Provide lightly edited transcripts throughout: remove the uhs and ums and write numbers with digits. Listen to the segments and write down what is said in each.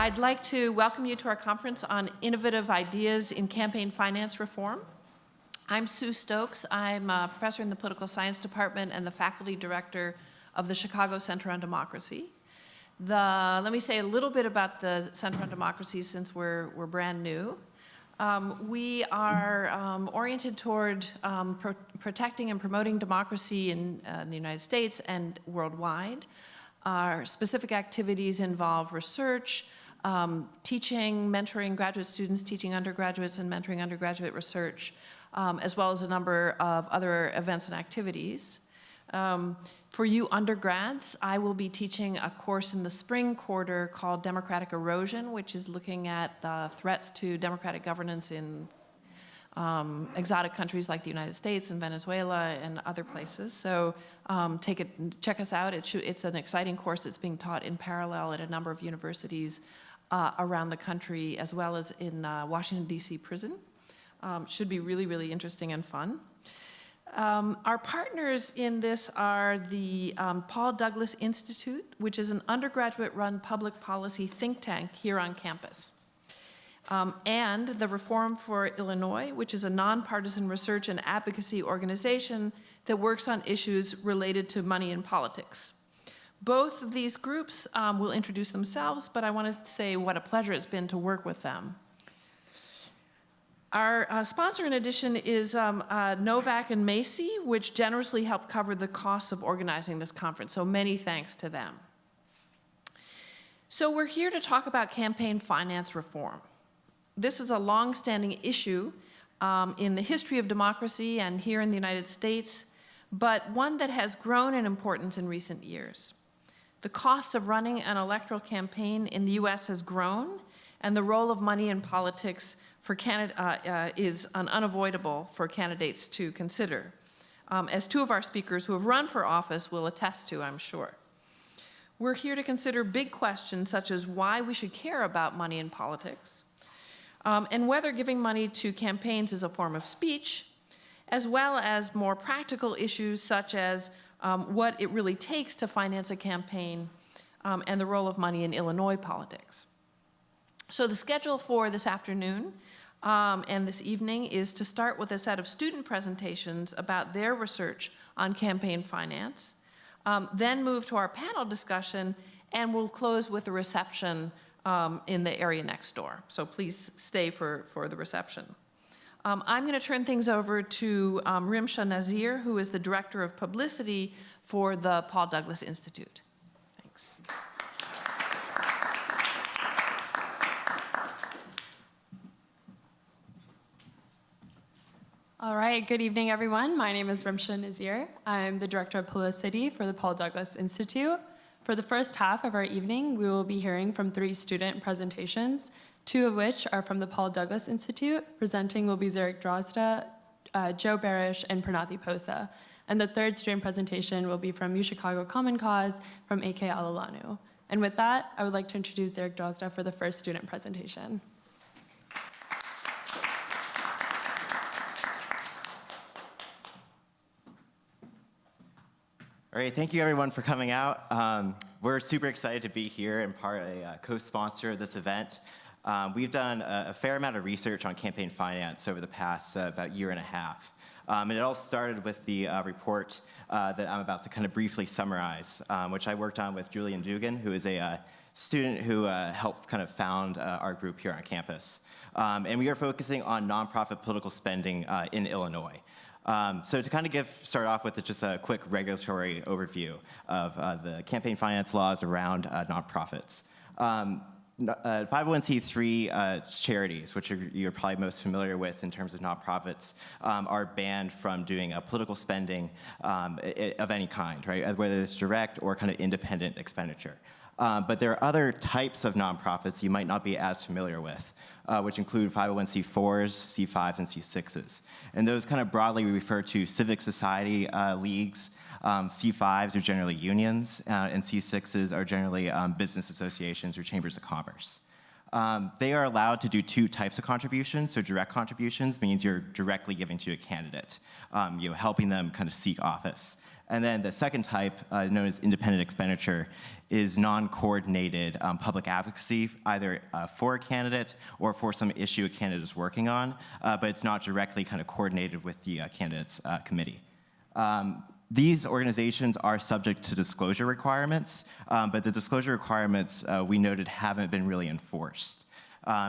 I'd like to welcome you to our conference on innovative ideas in campaign finance reform. I'm Sue Stokes. I'm a professor in the political science department and the faculty director of the Chicago Center on Democracy. Let me say a little bit about the Center on Democracy since we're brand new. We are oriented toward protecting and promoting democracy in the United States and worldwide. Our specific activities involve research, teaching, mentoring graduate students, teaching undergraduates and mentoring undergraduate research, as well as a number of other events and activities. For you undergrads, I will be teaching a course in the spring quarter called Democratic Erosion, which is looking at the threats to democratic governance in exotic countries like the United States and Venezuela and other places. So check us out. It's an exciting course that's being taught in parallel at a number of universities around the country, as well as in Washington, D.C. prison. Should be really, really interesting and fun. Our partners in this are the Paul Douglas Institute, which is an undergraduate-run public policy think tank here on campus, and the Reform for Illinois, which is a nonpartisan research and advocacy organization that works on issues related to money and politics. Both of these groups will introduce themselves, but I want to say what a pleasure it's been to work with them. Our sponsor, in addition, is Novak and Macy, which generously helped cover the costs of organizing this conference, so many thanks to them. So we're here to talk about campaign finance reform. This is a long-standing issue in the history of democracy and here in the United States, but one that has grown in importance in recent years. The cost of running an electoral campaign in the US has grown, and the role of money in politics for is unavoidable for candidates to consider, as two of our speakers who have run for office will attest to, I'm sure. We're here to consider big questions such as why we should care about money in politics, and whether giving money to campaigns is a form of speech, as well as more practical issues such as what it really takes to finance a campaign and the role of money in Illinois politics. So the schedule for this afternoon and this evening is to start with a set of student presentations about their research on campaign finance, then move to our panel discussion, and we'll close with a reception in the area next door. So please stay for the reception. I'm going to turn things over to Rimsha Nazir, who is the Director of Publicity for the Paul Douglas Institute. Thanks. All right, good evening, everyone. My name is Rimsha Nazir. I'm the Director of Publicity for the Paul Douglas Institute. For the first half of our evening, we will be hearing from 3 student presentations, 2 of which are from the Paul Douglas Institute. Presenting will be Zarek Drozda, Joe Barish, and Pranati Posa. And the 3rd student presentation will be from UChicago Common Cause from A.K. Alalanu. And with that, I would like to introduce Zarek Drozda for the first student presentation. All right, thank you everyone for coming out. We're super excited to be here and a co-sponsor of this event. We've done a fair amount of research on campaign finance over the past about year and a half. And it all started with the report that I'm about to kind of briefly summarize, which I worked on with Julian Dugan, who is a student who helped kind of found our group here on campus. And we are focusing on nonprofit political spending in Illinois. So to kind of start off with just a quick regulatory overview of the campaign finance laws around nonprofits. 501c3 charities, which you're probably most familiar with in terms of nonprofits, are banned from doing political spending of any kind, right? Whether it's direct or kind of independent expenditure. But there are other types of nonprofits you might not be as familiar with, which include 501c4s, C5s, and C6s. And those kind of broadly we refer to civic society leagues. C5s are generally unions, and C6s are generally business associations or chambers of commerce. They are allowed to do 2 types of contributions. So direct contributions means you're directly giving to a candidate, helping them kind of seek office. And then the second type, known as independent expenditure, is non-coordinated public advocacy, either for a candidate or for some issue a candidate is working on, but it's not directly kind of coordinated with the candidate's committee. These organizations are subject to disclosure requirements, but the disclosure requirements we noted haven't been really enforced.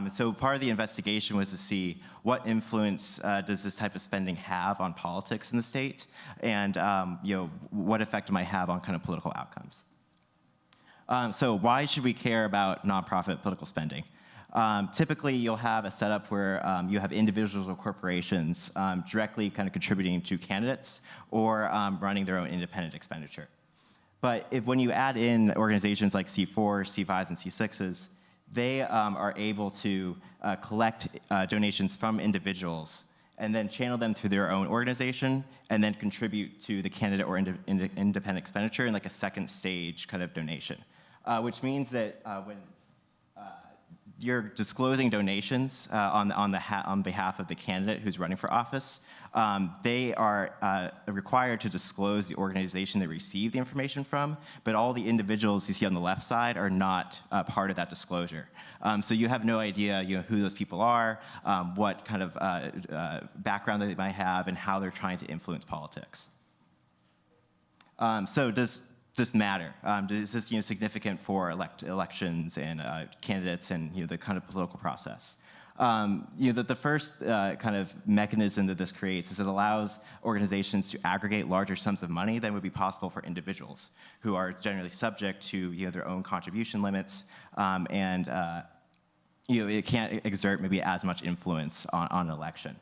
So part of the investigation was to see what influence does this type of spending have on politics in the state, and what effect it might have on kind of political outcomes. So why should we care about nonprofit political spending? Typically, you'll have a setup where you have individuals or corporations directly kind of contributing to candidates or running their own independent expenditure. But when you add in organizations like C4s, C5s, and C6s, they are able to collect donations from individuals and then channel them through their own organization and then contribute to the candidate or independent expenditure in like a second stage kind of donation. Which means that when you're disclosing donations on behalf of the candidate who's running for office, they are required to disclose the organization they receive the information from, but all the individuals you see on the left side are not part of that disclosure. So you have no idea who those people are, what kind of background they might have, and how they're trying to influence politics. So does this matter? Is this significant for elections and candidates and the kind of political process? The first kind of mechanism that this creates is it allows organizations to aggregate larger sums of money than would be possible for individuals who are generally subject to their own contribution limits, and it can't exert maybe as much influence on an election.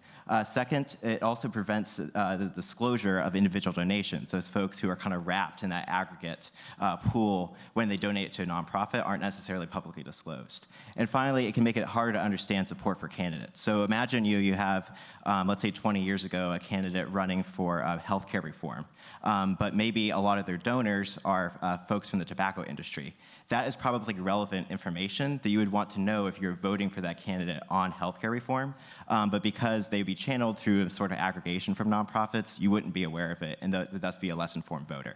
Second, it also prevents the disclosure of individual donations. Those folks who are kind of wrapped in that aggregate pool when they donate to a nonprofit aren't necessarily publicly disclosed. And finally, it can make it harder to understand support for candidates. So imagine you have, let's say 20 years ago, a candidate running for healthcare reform, but maybe a lot of their donors are folks from the tobacco industry. That is probably relevant information that you would want to know if you're voting for that candidate on healthcare reform, but because they'd be channeled through a sort of aggregation from nonprofits, you wouldn't be aware of it and thus be a less informed voter.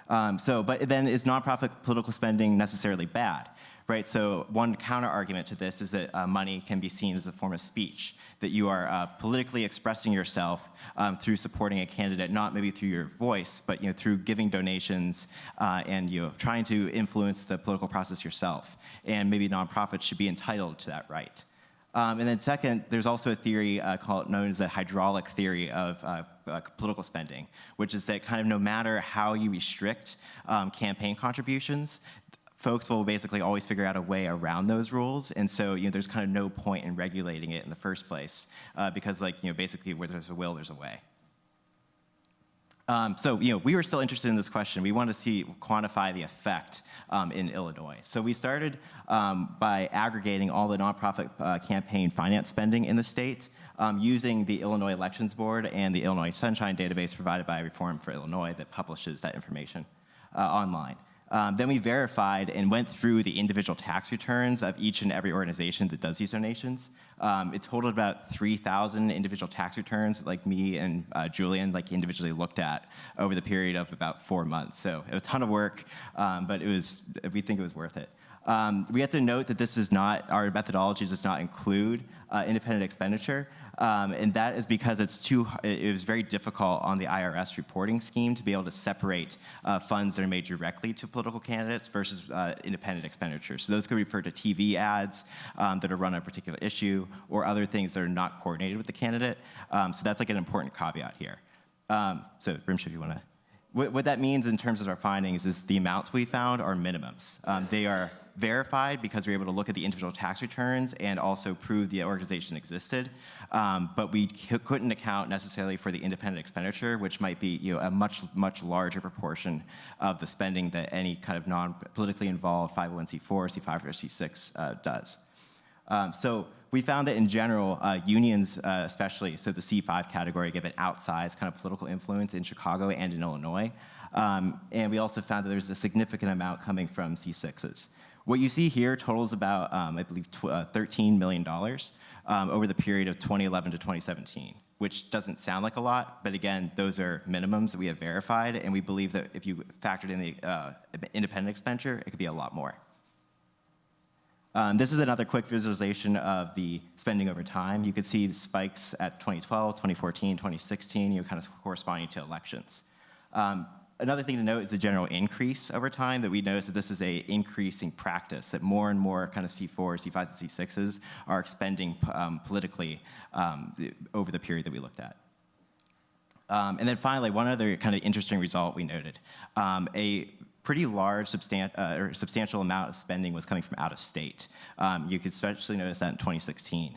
But then is nonprofit political spending necessarily bad? Right, so one counter argument to this is that money can be seen as a form of speech, that you are politically expressing yourself through supporting a candidate, not maybe through your voice, but through giving donations and trying to influence the political process yourself. And maybe nonprofits should be entitled to that right. And then second, there's also a theory known as the hydraulic theory of political spending, which is that kind of no matter how you restrict campaign contributions, folks will basically always figure out a way around those rules, and so there's kind of no point in regulating it in the first place, because basically where there's a will, there's a way. So we were still interested in this question. We wanted to quantify the effect in Illinois. So we started by aggregating all the nonprofit campaign finance spending in the state using the Illinois Elections Board and the Illinois Sunshine database provided by Reform for Illinois that publishes that information online. Then we verified and went through the individual tax returns of each and every organization that does these donations. It totaled about 3,000 individual tax returns, like me and Julian individually looked at over the period of about 4 months. So it was a ton of work, but we think it was worth it. We have to note that our methodology does not include independent expenditure. And that is because it was very difficult on the IRS reporting scheme to be able to separate funds that are made directly to political candidates versus independent expenditures. So those could refer to TV ads that are run on a particular issue or other things that are not coordinated with the candidate. So that's an important caveat here. So Rimsha, if you want to. What that means in terms of our findings is the amounts we found are minimums. They are verified because we were able to look at the individual tax returns and also prove the organization existed, but we couldn't account necessarily for the independent expenditure, which might be a much larger proportion of the spending that any kind of non-politically involved 501c4, C5, or C6 does. So we found that in general, unions especially, so the C5 category, give an outsized kind of political influence in Chicago and in Illinois. And we also found that there's a significant amount coming from C6s. What you see here totals about, I believe, $13 million over the period of 2011 to 2017. which doesn't sound like a lot, but again, those are minimums that we have verified, and we believe that if you factored in the independent expenditure, it could be a lot more. This is another quick visualization of the spending over time. You can see the spikes at 2012, 2014, 2016, kind of corresponding to elections. Another thing to note is the general increase over time, that we notice that this is a increasing practice, that more and more kind of C4s, C5s, and C6s are expending politically over the period that we looked at. And then finally, one other kind of interesting result we noted. A pretty large substantial amount of spending was coming from out of state. You could especially notice that in 2016.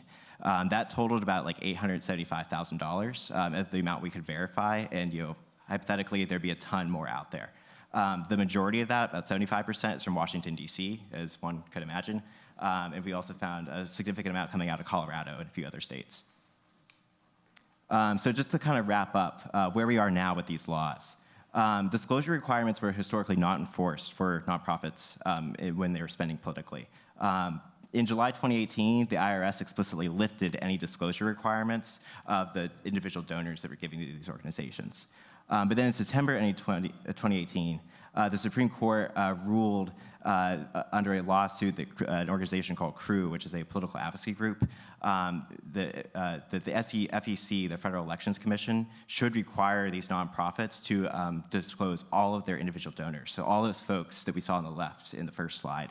That totaled about like $875,000 as the amount we could verify, and hypothetically, there'd be a ton more out there. The majority of that, about 75%, is from Washington, D.C., as one could imagine. And we also found a significant amount coming out of Colorado and a few other states. So just to kind of wrap up where we are now with these laws. Disclosure requirements were historically not enforced for nonprofits when they were spending politically. In July 2018, the IRS explicitly lifted any disclosure requirements of the individual donors that were giving to these organizations. But then in September 2018, the Supreme Court ruled under a lawsuit that an organization called CREW, which is a political advocacy group, that the FEC, the Federal Elections Commission, should require these nonprofits to disclose all of their individual donors. So all those folks that we saw on the left in the first slide.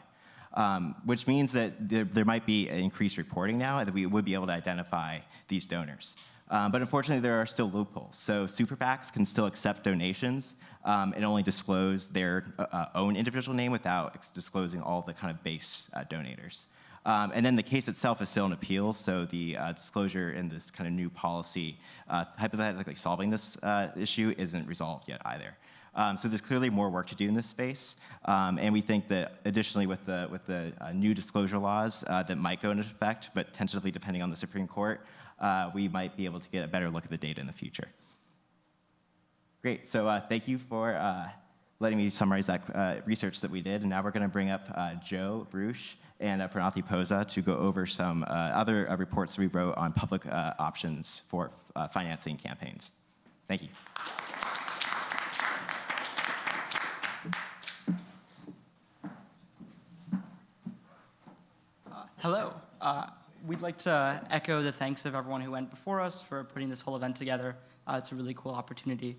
Which means that there might be increased reporting now, and that we would be able to identify these donors. But unfortunately, there are still loopholes. So super PACs can still accept donations and only disclose their own individual name without disclosing all the kind of base donators. And then the case itself is still in appeal, so the disclosure in this kind of new policy, hypothetically solving this issue, isn't resolved yet either. So there's clearly more work to do in this space, and we think that additionally with the new disclosure laws that might go into effect, but tentatively depending on the Supreme Court, we might be able to get a better look at the data in the future. Great, so thank you for letting me summarize that research that we did, and now we're going to bring up Joe Bruce and Pranathi Posa to go over some other reports we wrote on public options for financing campaigns. Thank you. Hello. We'd like to echo the thanks of everyone who went before us for putting this whole event together. It's a really cool opportunity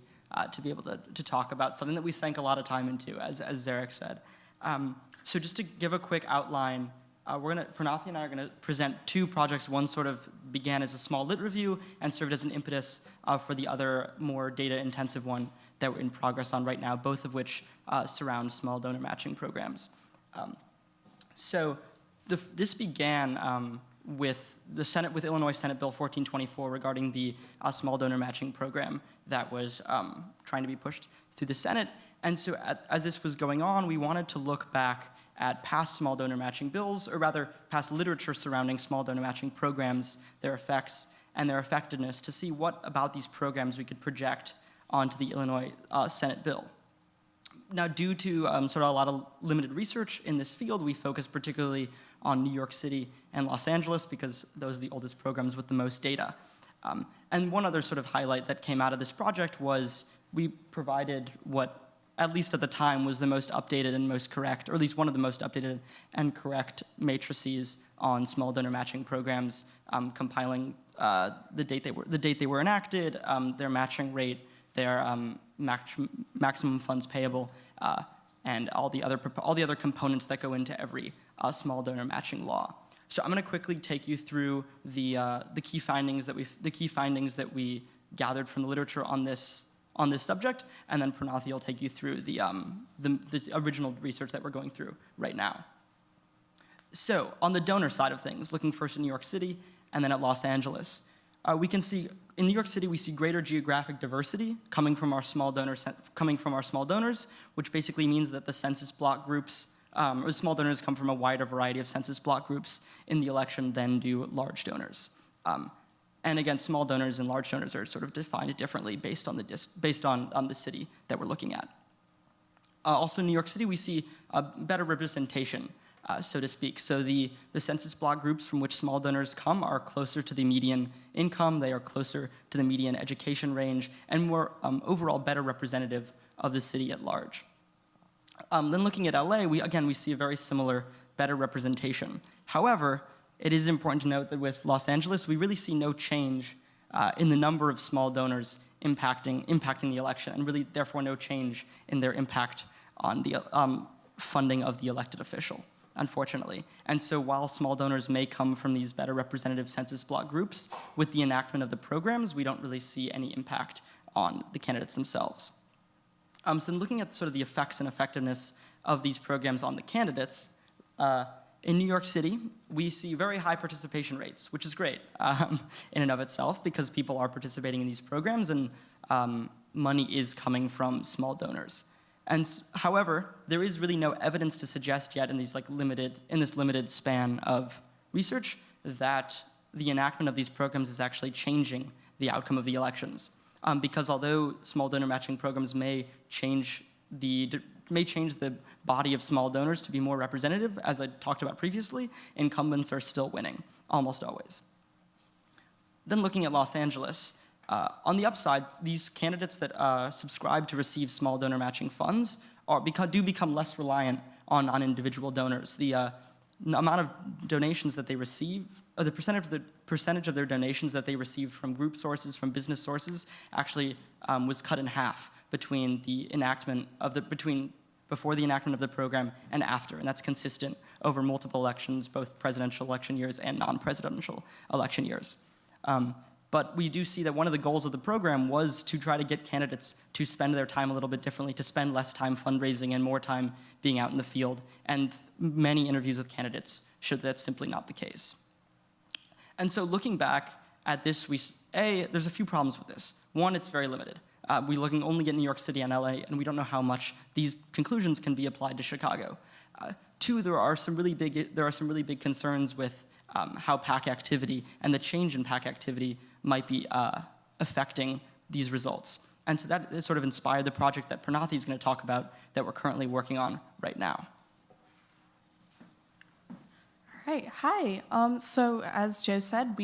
to be able to talk about something that we sank a lot of time into, as Zarek said. So just to give a quick outline, Pranathi and I are going to present two projects. One sort of began as a small lit review and served as an impetus for the other more data-intensive one that we're in progress on right now, both of which surround small donor matching programs. This began with Illinois Senate Bill 1424 regarding the small donor matching program that was trying to be pushed through the Senate. And so as this was going on, we wanted to look back at past small donor matching bills, or rather past literature surrounding small donor matching programs, their effects, and their effectiveness, to see what about these programs we could project onto the Illinois Senate bill. Now, due to sort of a lot of limited research in this field, we focused particularly on New York City and Los Angeles because those are the oldest programs with the most data. And one other sort of highlight that came out of this project was we provided what, at least at the time, was the most updated and most correct, or at least one of the most updated and correct matrices on small donor matching programs, compiling the date they were enacted, their matching rate, their maximum funds payable, and all the other components that go into every small donor matching law. So I'm going to quickly take you through the key findings that we gathered from the literature on this subject, and then Pranathi will take you through the original research that we're going through right now. So on the donor side of things, looking first at New York City and then at Los Angeles, we can see in New York City we see greater geographic diversity coming from our small donors, which basically means that the census block groups or small donors come from a wider variety of census block groups in the election than do large donors. And again, small donors and large donors are sort of defined differently based on the city that we're looking at. Also in New York City, we see a better representation so to speak. So the census block groups from which small donors come are closer to the median income, they are closer to the median education range, and more overall better representative of the city at large. Then looking at LA, we see a very similar, better representation. However, it is important to note that with Los Angeles, we really see no change in the number of small donors impacting the election, and really therefore no change in their impact on the funding of the elected official, unfortunately. And so while small donors may come from these better representative census block groups, with the enactment of the programs, we don't really see any impact on the candidates themselves. So then looking at sort of the effects and effectiveness of these programs on the candidates, in New York City, we see very high participation rates, which is great in and of itself, because people are participating in these programs and money is coming from small donors. And however, there is really no evidence to suggest yet in this limited span of research that the enactment of these programs is actually changing the outcome of the elections. Because although small donor matching programs may change the body of small donors to be more representative, as I talked about previously, incumbents are still winning, almost always. Then looking at Los Angeles, on the upside, these candidates that subscribe to receive small donor matching funds do become less reliant on individual donors. The amount of donations that they receive, or the percentage of their donations that they receive from group sources, from business sources, actually was cut in half between the enactment of before the enactment of the program and after, and that's consistent over multiple elections, both presidential election years and non-presidential election years. But we do see that one of the goals of the program was to try to get candidates to spend their time a little bit differently, to spend less time fundraising and more time being out in the field, and many interviews with candidates show that's simply not the case. And so looking back at this, there's a few problems with this. One, it's very limited. We're looking only at New York City and LA, and we don't know how much these conclusions can be applied to Chicago. Two, there are some really big concerns with how PAC activity and the change in PAC activity might be affecting these results. And so that sort of inspired the project that Pranathy is going to talk about that we're currently working on right now. Right. Hi. So as Joe said,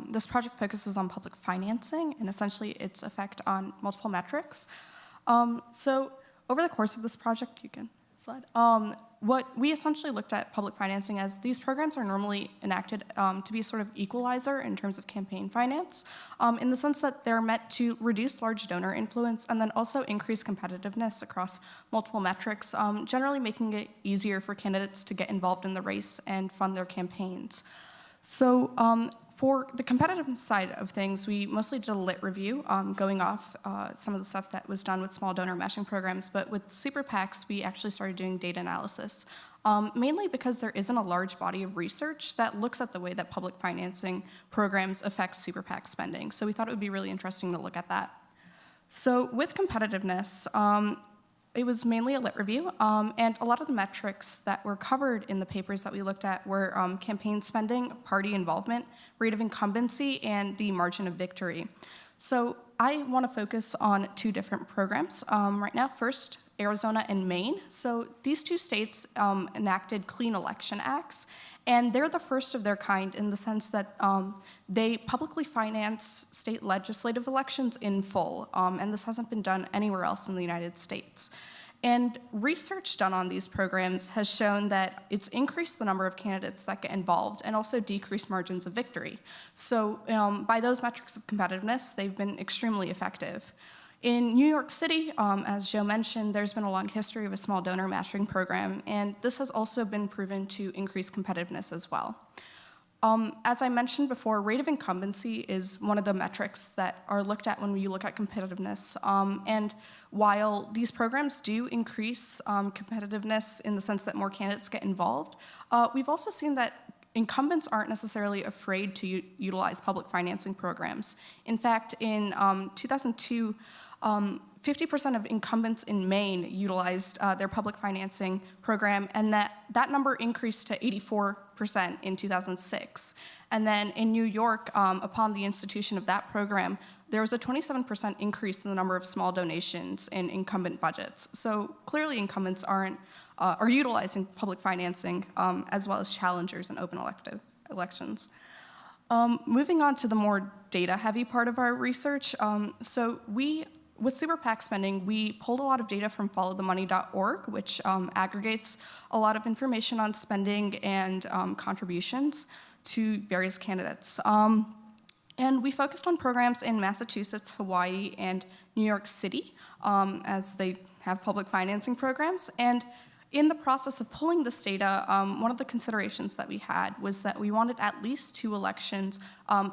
this project focuses on public financing and essentially its effect on multiple metrics. So over the course of this project, you can slide. What we essentially looked at public financing as these programs are normally enacted to be a sort of equalizer in terms of campaign finance, in the sense that they're meant to reduce large donor influence and then also increase competitiveness across multiple metrics, generally making it easier for candidates to get involved in the race and fund their campaigns. So for the competitive side of things, we mostly did a lit review, going off some of the stuff that was done with small donor matching programs, but with super PACs, we actually started doing data analysis, mainly because there isn't a large body of research that looks at the way that public financing programs affect super PAC spending. So we thought it would be really interesting to look at that. So with competitiveness, it was mainly a lit review, and a lot of the metrics that were covered in the papers that we looked at were campaign spending, party involvement, rate of incumbency, and the margin of victory. So I want to focus on two different programs right now. First, Arizona and Maine. So these two states enacted clean election acts, and they're the first of their kind in the sense that they publicly finance state legislative elections in full, and this hasn't been done anywhere else in the United States. And research done on these programs has shown that it's increased the number of candidates that get involved and also decreased margins of victory. So by those metrics of competitiveness, they've been extremely effective. In New York City, as Joe mentioned, there's been a long history of a small donor matching program, and this has also been proven to increase competitiveness as well. As I mentioned before, rate of incumbency is one of the metrics that are looked at when we look at competitiveness. And while these programs do increase competitiveness in the sense that more candidates get involved, we've also seen that incumbents aren't necessarily afraid to utilize public financing programs. In fact, in 2002, 50% of incumbents in Maine utilized their public financing program, and that number increased to 84% in 2006. And then in New York, upon the institution of that program, there was a 27% increase in the number of small donations in incumbent budgets. So clearly incumbents aren't or utilizing public financing, as well as challengers in open elections. Moving on to the more data-heavy part of our research, with super PAC spending, we pulled a lot of data from followthemoney.org, which aggregates a lot of information on spending and contributions to various candidates. And we focused on programs in Massachusetts, Hawaii, and New York City, as they have public financing programs. And in the process of pulling this data, one of the considerations that we had was that we wanted at least 2 elections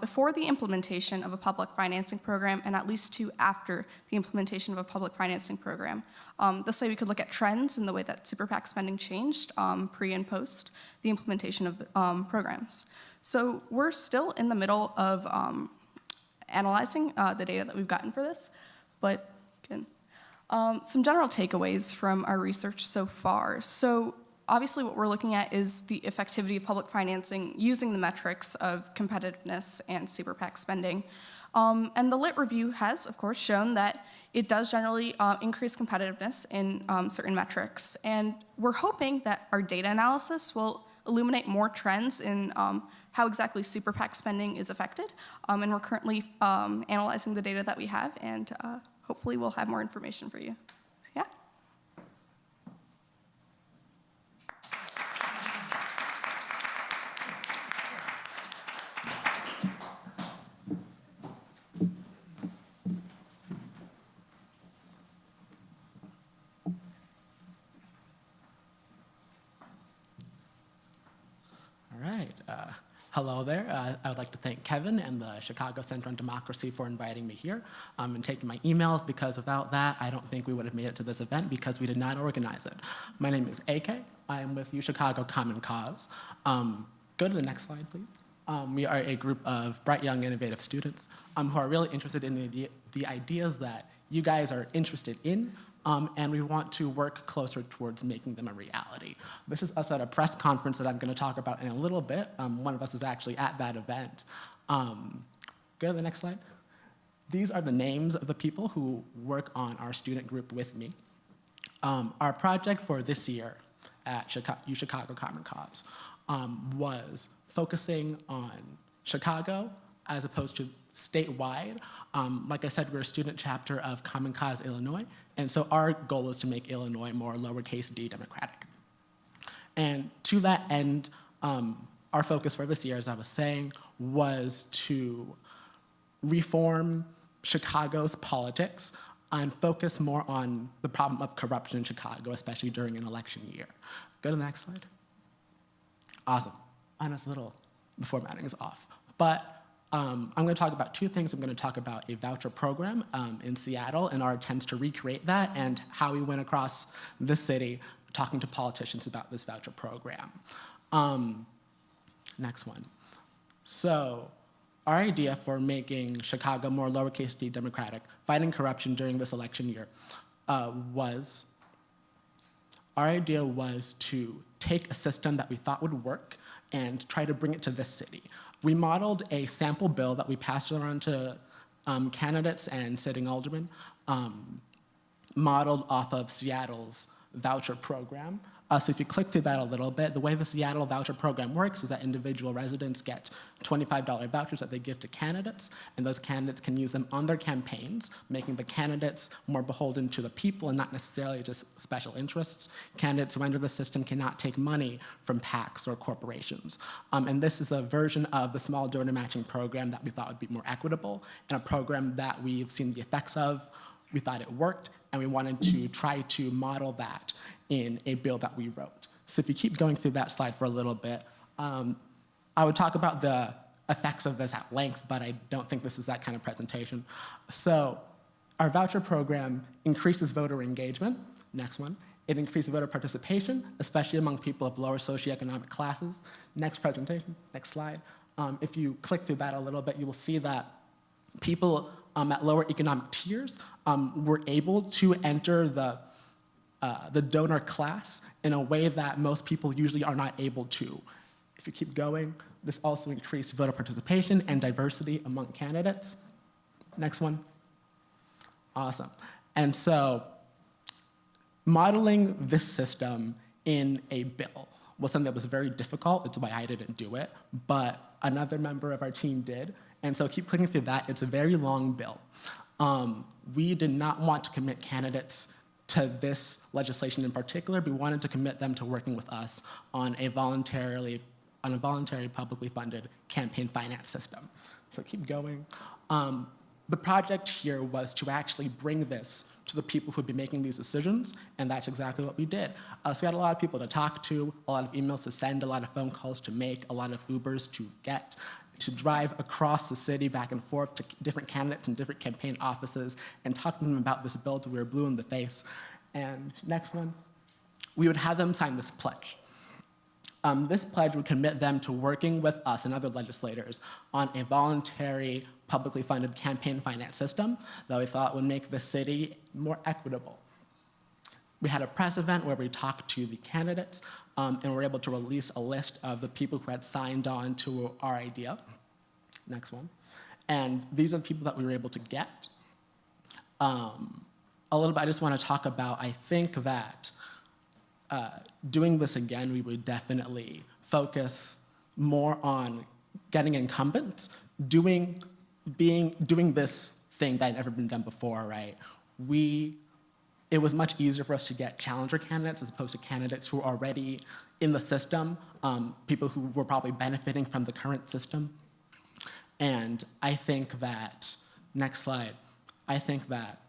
before the implementation of a public financing program and at least 2 after the implementation of a public financing program. This way we could look at trends in the way that super PAC spending changed pre and post the implementation of the programs. So we're still in the middle of analyzing the data that we've gotten for this, but some general takeaways from our research so far. So obviously what we're looking at is the effectivity of public financing using the metrics of competitiveness and super PAC spending. And the LIT review has, of course, shown that it does generally increase competitiveness in certain metrics. And we're hoping that our data analysis will illuminate more trends in how exactly super PAC spending is affected. And we're currently analyzing the data that we have, and hopefully we'll have more information for you. So, yeah. All right. Hello there. I would like to thank Kevin and the Chicago Center on Democracy for inviting me here and taking my emails, because without that, I don't think we would have made it to this event because we did not organize it. My name is AK. I am with UChicago Common Cause. Go to the next slide, please. We are a group of bright, young, innovative students who are really interested in the ideas that you guys are interested in, and we want to work closer towards making them a reality. This is us at a press conference that I'm going to talk about in a little bit. One of us is actually at that event. Go to the next slide. These are the names of the people who work on our student group with me. Our project for this year at UChicago Common Cause was focusing on Chicago as opposed to statewide. Like I said, we're a student chapter of Common Cause Illinois, and so our goal is to make Illinois more lowercase d democratic. And to that end, our focus for this year, as I was saying, was to reform Chicago's politics and focus more on the problem of corruption in Chicago, especially during an election year. Go to the next slide. Awesome. And it's a little, the formatting is off. But I'm going to talk about 2 things. I'm going to talk about a voucher program in Seattle and our attempts to recreate that, and how we went across the city talking to politicians about this voucher program. Next one. So our idea for making Chicago more lowercase d democratic, fighting corruption during this election year, was to take a system that we thought would work and try to bring it to this city. We modeled a sample bill that we passed around to candidates and sitting aldermen, modeled off of Seattle's voucher program. So if you click through that a little bit, the way the Seattle voucher program works is that individual residents get $25 vouchers that they give to candidates, and those candidates can use them on their campaigns, making the candidates more beholden to the people and not necessarily just special interests. Candidates who enter the system cannot take money from PACs or corporations. And this is a version of the small donor matching program that we thought would be more equitable, and a program that we've seen the effects of. We thought it worked, and we wanted to try to model that in a bill that we wrote. So if you keep going through that slide for a little bit, I would talk about the effects of this at length, but I don't think this is that kind of presentation. So our voucher program increases voter engagement. Next one. It increases voter participation, especially among people of lower socioeconomic classes. Next presentation, next slide. If you click through that a little bit, you will see that people at lower economic tiers were able to enter the donor class in a way that most people usually are not able to. If you keep going, this also increased voter participation and diversity among candidates. Next one. Awesome. And so modeling this system in a bill was something that was very difficult. It's why I didn't do it, but another member of our team did. And so keep clicking through that. It's a very long bill. We did not want to commit candidates to this legislation in particular. We wanted to commit them to working with us on a voluntary publicly funded campaign finance system. So keep going. The project here was to actually bring this to the people who'd be making these decisions, and that's exactly what we did. So we had a lot of people to talk to, a lot of emails to send, a lot of phone calls to make, a lot of Ubers to get, to drive across the city back and forth to different candidates and different campaign offices and talk to them about this bill till we were blue in the face. And next one, we would have them sign this pledge. This pledge would commit them to working with us and other legislators on a voluntary, publicly funded campaign finance system that we thought would make the city more equitable. We had a press event where we talked to the candidates and were able to release a list of the people who had signed on to our idea. Next one. And these are the people that we were able to get. A little bit, I just want to talk about, I think that doing this again, we would definitely focus more on getting incumbents, doing this thing that had never been done before, right? It was much easier for us to get challenger candidates as opposed to candidates who are already in the system, people who were probably benefiting from the current system. And I think that, next slide, I think that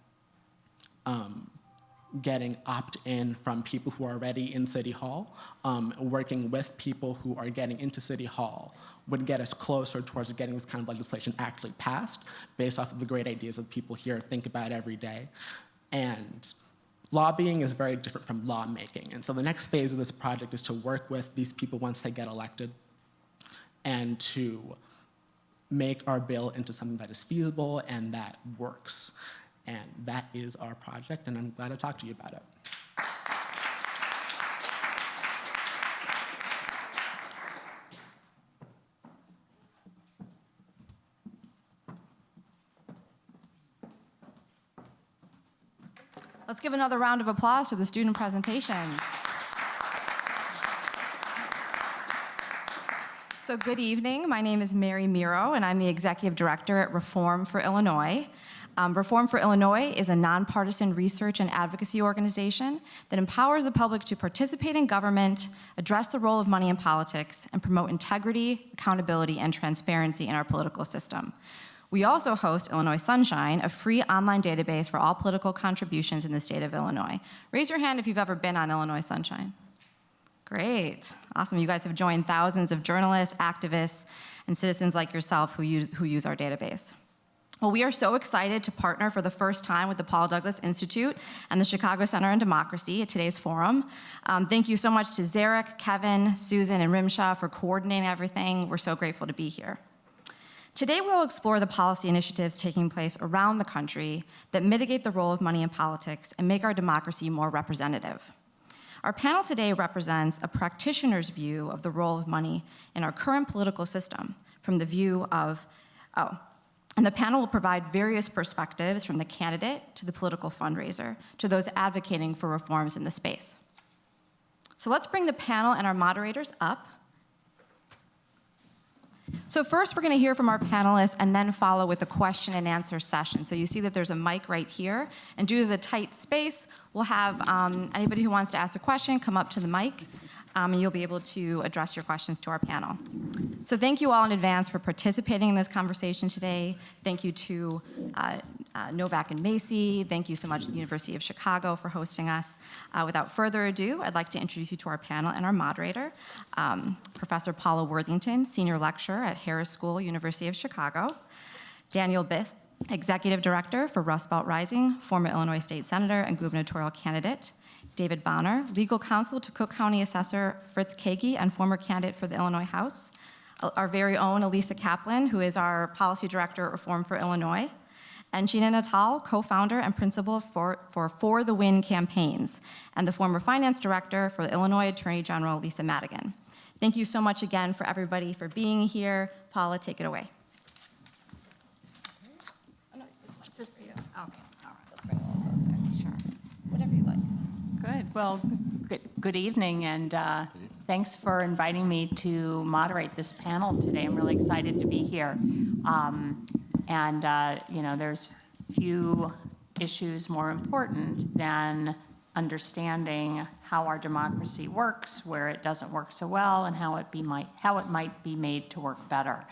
getting opt-in from people who are already in City Hall, working with people who are getting into City Hall would get us closer towards getting this kind of legislation actually passed based off of the great ideas that people here think about every day. And lobbying is very different from lawmaking. And so the next phase of this project is to work with these people once they get elected and to make our bill into something that is feasible and that works. And that is our project, and I'm glad to talk to you about it. Let's give another round of applause to the student presentations. So good evening. My name is Mary Miro, and I'm the Executive Director at Reform for Illinois. Reform for Illinois is a nonpartisan research and advocacy organization that empowers the public to participate in government, address the role of money in politics, and promote integrity, accountability, and transparency in our political system. We also host Illinois Sunshine, a free online database for all political contributions in the state of Illinois. Raise your hand if you've ever been on Illinois Sunshine. Great, awesome. You guys have joined thousands of journalists, activists, and citizens like yourself who use our database. Well, we are so excited to partner for the first time with the Paul Douglas Institute and the Chicago Center on Democracy at today's forum. Thank you so much to Zarek, Kevin, Susan, and Rimsha for coordinating everything. We're so grateful to be here. Today, we'll explore the policy initiatives taking place around the country that mitigate the role of money in politics and make our democracy more representative. Our panel today represents a practitioner's view of the role of money in our current political system from the view of, and the panel will provide various perspectives from the candidate to the political fundraiser to those advocating for reforms in the space. So let's bring the panel and our moderators up. So first, we're going to hear from our panelists and then follow with a question and answer session. So you see that there's a mic right here. And due to the tight space, we'll have anybody who wants to ask a question come up to the mic, and you'll be able to address your questions to our panel. So thank you all in advance for participating in this conversation today. Thank you to Novak and Macy. Thank you so much to the University of Chicago for hosting us. Without further ado, I'd like to introduce you to our panel and our moderator, Professor Paula Worthington, Senior Lecturer at Harris School, University of Chicago. Daniel Biss, Executive Director for Rust Belt Rising, former Illinois State Senator and gubernatorial candidate. David Bonner, Legal Counsel to Cook County Assessor Fritz Kagi and former candidate for the Illinois House. Our very own Elisa Kaplan, who is our Policy Director at Reform for Illinois. And Sheena Natal, co-founder and principal for the Win campaigns, and the former Finance Director for the Illinois Attorney General Lisa Madigan. Thank you so much again for everybody for being here. Paula, take it away. Oh, no, just you. Okay, all right, let's bring it a little closer. Sure, whatever you like. Good. Well, Good evening, and thanks for inviting me to moderate this panel today. I'm really excited to be here. There's few issues more important than understanding how our democracy works, where it doesn't work so well, and how it might be made to work better.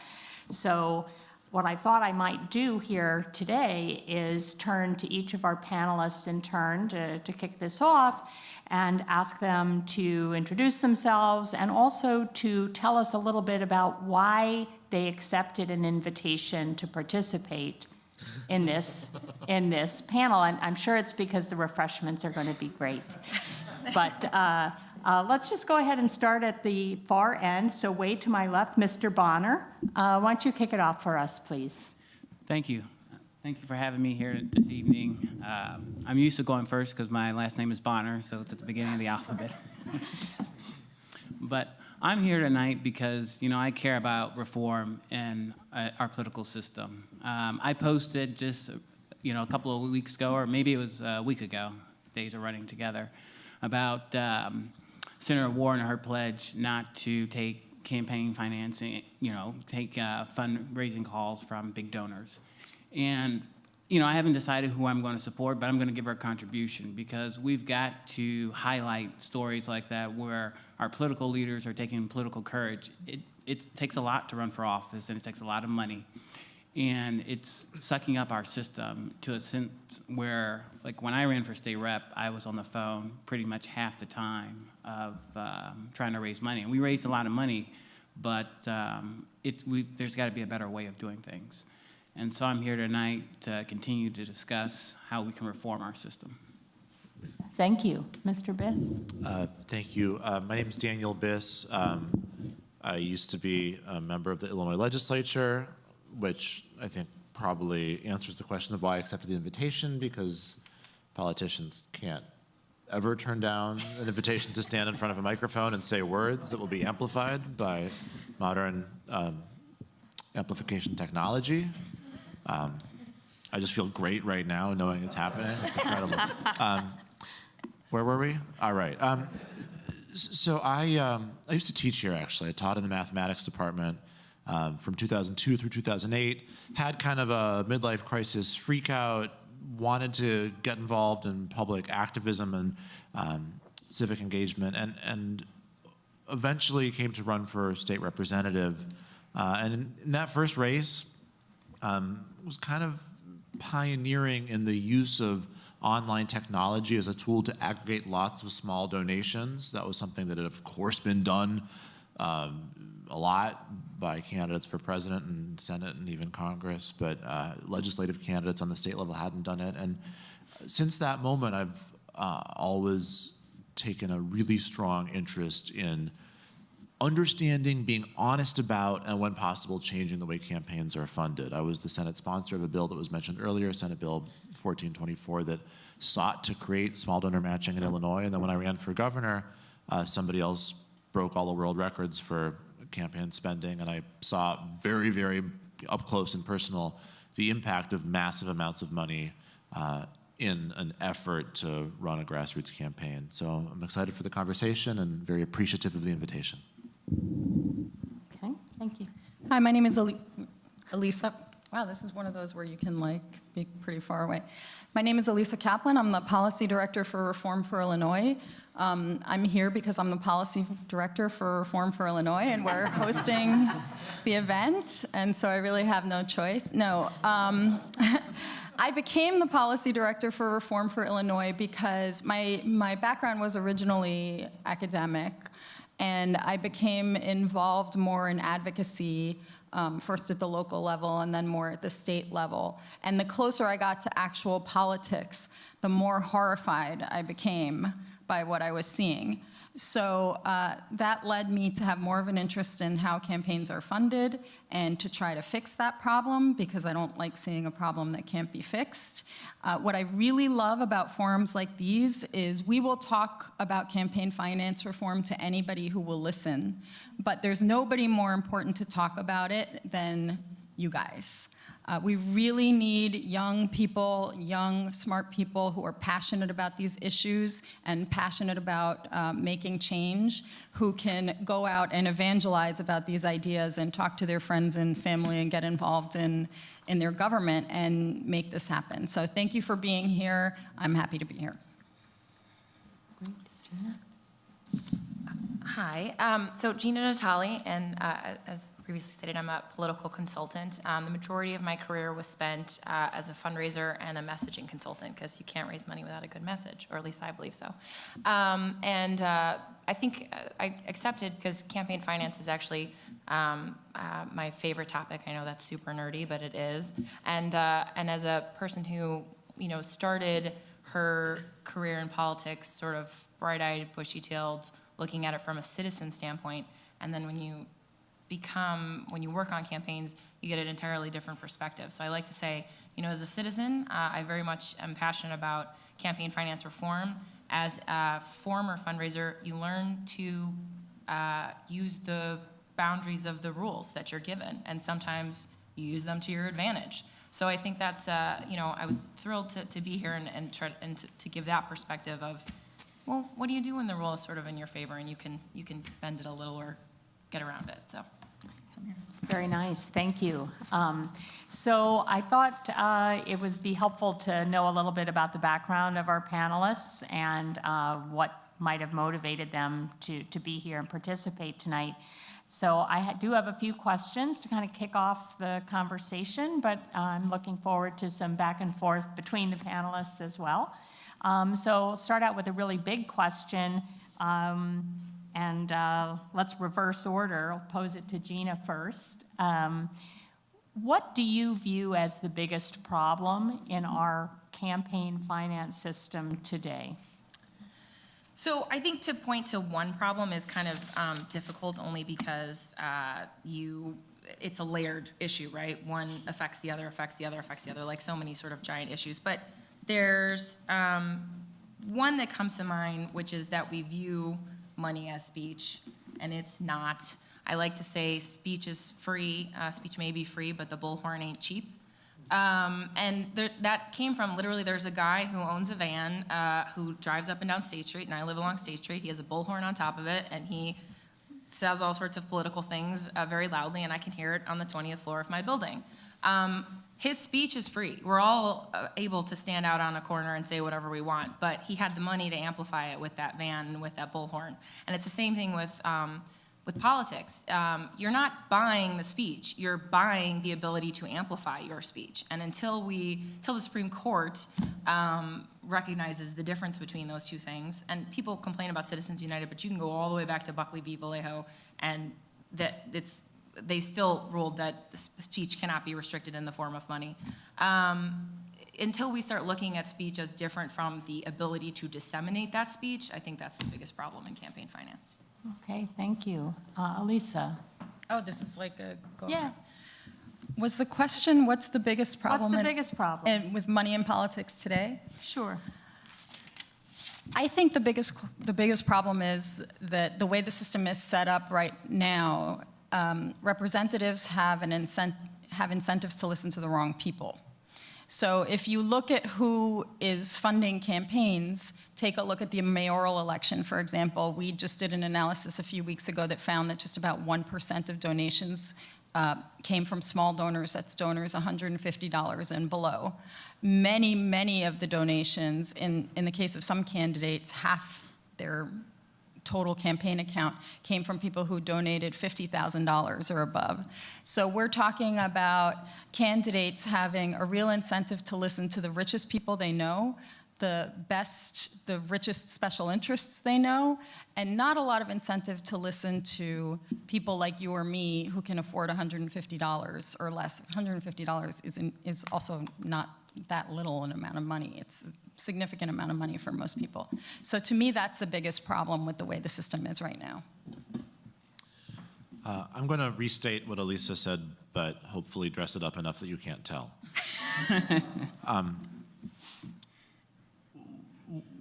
So what I thought I might do here today is turn to each of our panelists in turn to kick this off and ask them to introduce themselves and also to tell us a little bit about why they accepted an invitation to participate in this panel. And I'm sure it's because the refreshments are going to be great. But let's just go ahead and start at the far end. So way to my left, Mr. Bonner. Why don't you kick it off for us, please? Thank you. Thank you for having me here this evening. I'm used to going first because my last name is Bonner, so it's at the beginning of the alphabet. But I'm here tonight because, I care about reform in our political system. I posted just, a couple of weeks ago, or maybe it was a week ago, days are running together, about Senator Warren and her pledge not to take campaign financing, take fundraising calls from big donors. And, I haven't decided who I'm going to support, but I'm going to give her a contribution because we've got to highlight stories like that where our political leaders are taking political courage. It takes a lot to run for office, and it takes a lot of money. And it's sucking up our system to a sense where, like when I ran for state rep, I was on the phone pretty much half the time of trying to raise money. And we raised a lot of money, but there's got to be a better way of doing things. And so I'm here tonight to continue to discuss how we can reform our system. Thank you. Mr. Biss? Thank you. My name is Daniel Biss. I used to be a member of the Illinois legislature, which I think probably answers the question of why I accepted the invitation, because politicians can't ever turn down an invitation to stand in front of a microphone and say words that will be amplified by modern amplification technology. I just feel great right now knowing it's happening. It's incredible. Where were we? All right. So I used to teach here, actually. I taught in the mathematics department from 2002 through 2008. Had kind of a midlife crisis freak out, wanted to get involved in public activism and civic engagement, and eventually came to run for state representative. And in that first race, was kind of pioneering in the use of online technology as a tool to aggregate lots of small donations. That was something that had, of course, been done a lot by candidates for president and Senate and even Congress, but legislative candidates on the state level hadn't done it. And since that moment, I've always taken a really strong interest in understanding, being honest about, and when possible, changing the way campaigns are funded. I was the Senate sponsor of a bill that was mentioned earlier, Senate Bill 1424, that sought to create small donor matching in Illinois. And then when I ran for governor, somebody else broke all the world records for campaign spending, and I saw very, very up close and personal the impact of massive amounts of money in an effort to run a grassroots campaign. So I'm excited for the conversation and very appreciative of the invitation. Okay, thank you. Hi, my name is Elisa. Wow, this is one of those where you can be pretty far away. My name is Elisa Kaplan. I'm the Policy Director for Reform for Illinois. I'm here because I'm the Policy Director for Reform for Illinois, and we're hosting the event, and so I really have no choice. No, I became the Policy Director for Reform for Illinois because my background was originally academic, and I became involved more in advocacy, first at the local level and then more at the state level. And the closer I got to actual politics, the more horrified I became by what I was seeing. So that led me to have more of an interest in how campaigns are funded and to try to fix that problem, because I don't like seeing a problem that can't be fixed. What I really love about forums like these is we will talk about campaign finance reform to anybody who will listen, but there's nobody more important to talk about it than you guys. We really need young people, young, smart people who are passionate about these issues and passionate about making change, who can go out and evangelize about these ideas and talk to their friends and family and get involved in their government and make this happen. So thank you for being here. I'm happy to be here. Hi, so Gina Natali, and as previously stated, I'm a political consultant. The majority of my career was spent as a fundraiser and a messaging consultant, because you can't raise money without a good message, or at least I believe so. I think I accepted because campaign finance is actually my favorite topic. I know that's super nerdy, but it is. And as a person who, started her career in politics sort of bright-eyed, bushy-tailed, looking at it from a citizen standpoint, and then when you work on campaigns, you get an entirely different perspective. So I like to say, as a citizen, I very much am passionate about campaign finance reform. As a former fundraiser, you learn to use the boundaries of the rules that you're given, and sometimes you use them to your advantage. So I think that's, I was thrilled to be here and to give that perspective of, well, what do you do when the rule is sort of in your favor and you can bend it a little or get around it? So I'm here. Very nice, thank you. So I thought it would be helpful to know a little bit about the background of our panelists and what might have motivated them to be here and participate tonight. So I do have a few questions to kind of kick off the conversation, but I'm looking forward to some back and forth between the panelists as well. So we'll start out with a really big question, and let's reverse order. I'll pose it to Gina first. What do you view as the biggest problem in our campaign finance system today? So I think to point to one problem is kind of difficult only because it's a layered issue, right? One affects the other, affects the other, affects the other, like so many sort of giant issues. But there's one that comes to mind, which is that we view money as speech, and it's not. I like to say speech is free. Speech may be free, but the bullhorn ain't cheap. That came from literally, there's a guy who owns a van who drives up and down State Street, and I live along State Street. He has a bullhorn on top of it, and he says all sorts of political things very loudly, and I can hear it on the 20th floor of my building. His speech is free. We're all able to stand out on a corner and say whatever we want, but he had the money to amplify it with that van and with that bullhorn. And it's the same thing with politics. You're not buying the speech, you're buying the ability to amplify your speech. And until the Supreme Court recognizes the difference between those two things, and people complain about Citizens United, but you can go all the way back to Buckley v. Vallejo, and they still ruled that speech cannot be restricted in the form of money. Until we start looking at speech as different from the ability to disseminate that speech, I think that's the biggest problem in campaign finance. Okay, thank you. Elisa. Oh, this is like a go. Yeah. Was the question, what's the biggest problem? What's the biggest problem? With money in politics today? Sure. I think the biggest problem is that the way the system is set up right now, representatives have incentives to listen to the wrong people. So if you look at who is funding campaigns, take a look at the mayoral election, for example. We just did an analysis a few weeks ago that found that just about 1% of donations came from small donors. That's donors $150 and below. Many, many of the donations, in the case of some candidates, half their total campaign account came from people who donated $50,000 or above. So we're talking about candidates having a real incentive to listen to the richest people they know, the richest special interests they know, and not a lot of incentive to listen to people like you or me who can afford $150 or less. $150 is also not that little an amount of money. It's a significant amount of money for most people. So to me, that's the biggest problem with the way the system is right now. I'm going to restate what Elisa said, but hopefully dress it up enough that you can't tell.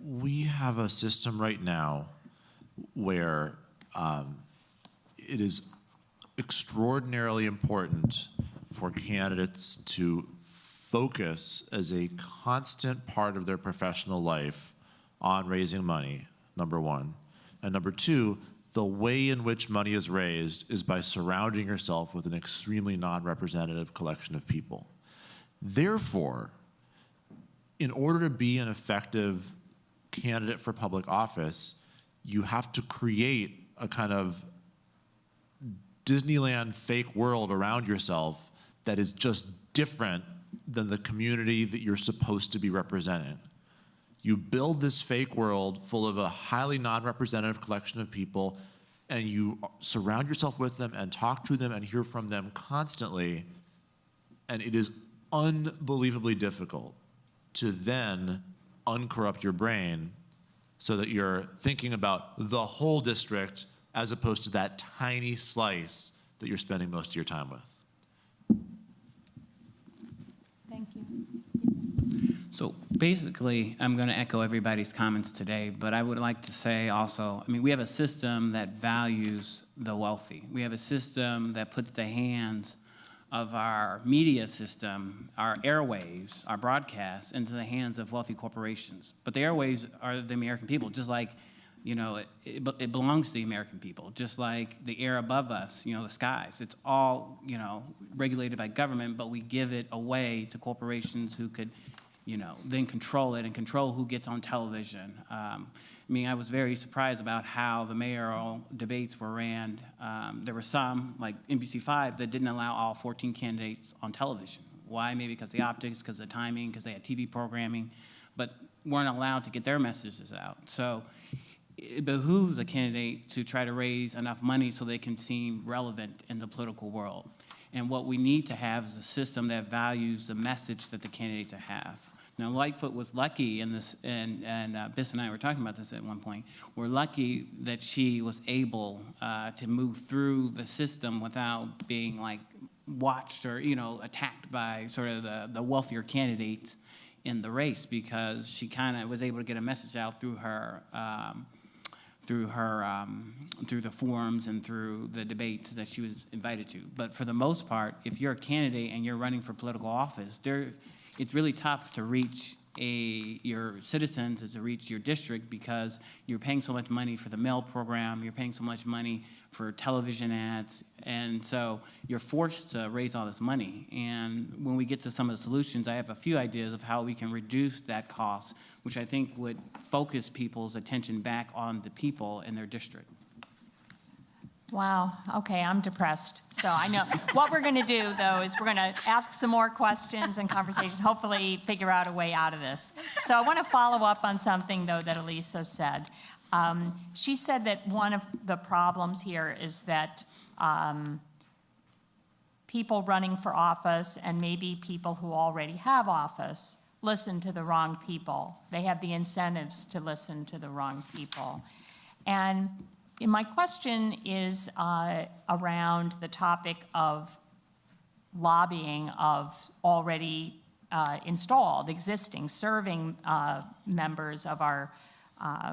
We have a system right now where it is extraordinarily important for candidates to focus as a constant part of their professional life on raising money, number one. And number two, the way in which money is raised is by surrounding yourself with an extremely non-representative collection of people. Therefore, in order to be an effective candidate for public office, you have to create a kind of Disneyland fake world around yourself that is just different than the community that you're supposed to be representing. You build this fake world full of a highly non-representative collection of people, and you surround yourself with them and talk to them and hear from them constantly, and it is unbelievably difficult to then uncorrupt your brain so that you're thinking about the whole district as opposed to that tiny slice that you're spending most of your time with. Thank you. So basically, I'm going to echo everybody's comments today, but I would like to say also, I mean, we have a system that values the wealthy. We have a system that puts the hands of our media system, our airwaves, our broadcasts, into the hands of wealthy corporations. But the airwaves are the American people, just like, you know, it belongs to the American people, just like the air above us, you know, the skies. It's all, you know, regulated by government, but we give it away to corporations who could, you know, then control it and control who gets on television. I mean, I was very surprised about how the mayoral debates were ran. There were some, like NBC5, that didn't allow all 14 candidates on television. Why? Maybe because of the optics, because of the timing, because they had TV programming, but weren't allowed to get their messages out. So it behooves a candidate to try to raise enough money so they can seem relevant in the political world. And what we need to have is a system that values the message that the candidates have. Now, Lightfoot was lucky in this, and Biss and I were talking about this at one point. We're lucky that she was able to move through the system without being like watched or, you know, attacked by sort of the wealthier candidates in the race, because she kind of was able to get a message out through her, through the forums and through the debates that she was invited to. But for the most part, if you're a candidate and you're running for political office, it's really tough to reach your citizens, is to reach your district, because you're paying so much money for the mail program, you're paying so much money for television ads, and so you're forced to raise all this money. And when we get to some of the solutions, I have a few ideas of how we can reduce that cost, which I think would focus people's attention back on the people in their district. Wow, okay, I'm depressed. So I know what we're going to do, though, is we're going to ask some more questions and conversations, hopefully figure out a way out of this. So I want to follow up on something, though, that Elisa said. She said that one of the problems here is that people running for office, and maybe people who already have office, listen to the wrong people. They have the incentives to listen to the wrong people. And my question is around the topic of lobbying of already installed, existing, serving members of our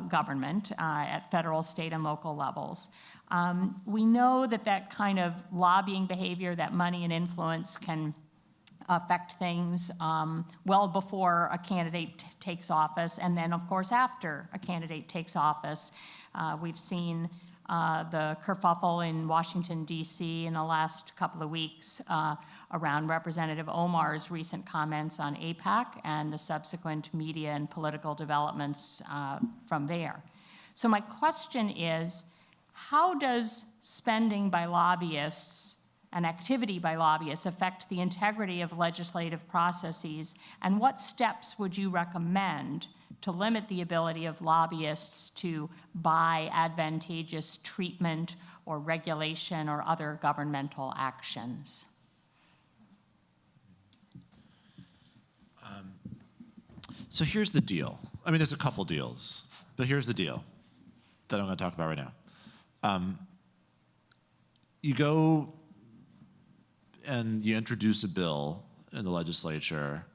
government at federal, state, and local levels. We know that kind of lobbying behavior, that money and influence can affect things well before a candidate takes office, and then, of course, after a candidate takes office. We've seen the kerfuffle in Washington, D.C. in the last couple of weeks around Representative Omar's recent comments on AIPAC and the subsequent media and political developments from there. So my question is, how does spending by lobbyists and activity by lobbyists affect the integrity of legislative processes, and what steps would you recommend to limit the ability of lobbyists to buy advantageous treatment or regulation or other governmental actions? So here's the deal. I mean, there's a couple deals, but here's the deal that I'm going to talk about right now. You go and you introduce a bill in the legislature,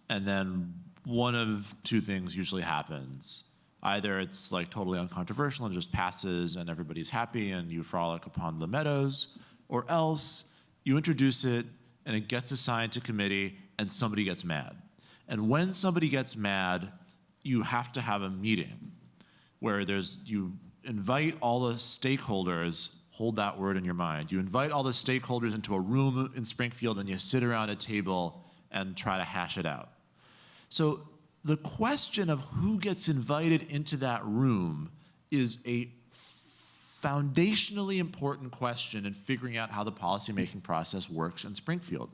and then one of two things usually happens. Either it's like totally uncontroversial and just passes and everybody's happy and you frolic upon the meadows, or else you introduce it and it gets assigned to committee, and somebody gets mad. And when somebody gets mad, you have to have a meeting where you invite all the stakeholders, hold that word in your mind, you invite all the stakeholders into a room in Springfield and you sit around a table and try to hash it out. So the question of who gets invited into that room is a foundationally important question in figuring out how the policymaking process works in Springfield.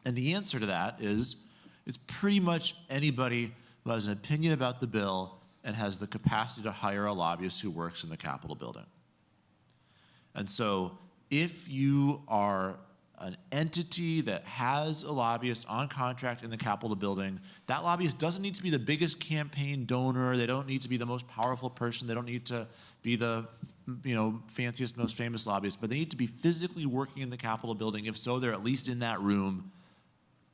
And the answer to that is it's pretty much anybody who has an opinion about the bill and has the capacity to hire a lobbyist who works in the Capitol building. And so if you are an entity that has a lobbyist on contract in the Capitol building, that lobbyist doesn't need to be the biggest campaign donor, they don't need to be the most powerful person, they don't need to be the fanciest, most famous lobbyist, but they need to be physically working in the Capitol building. If so, they're at least in that room.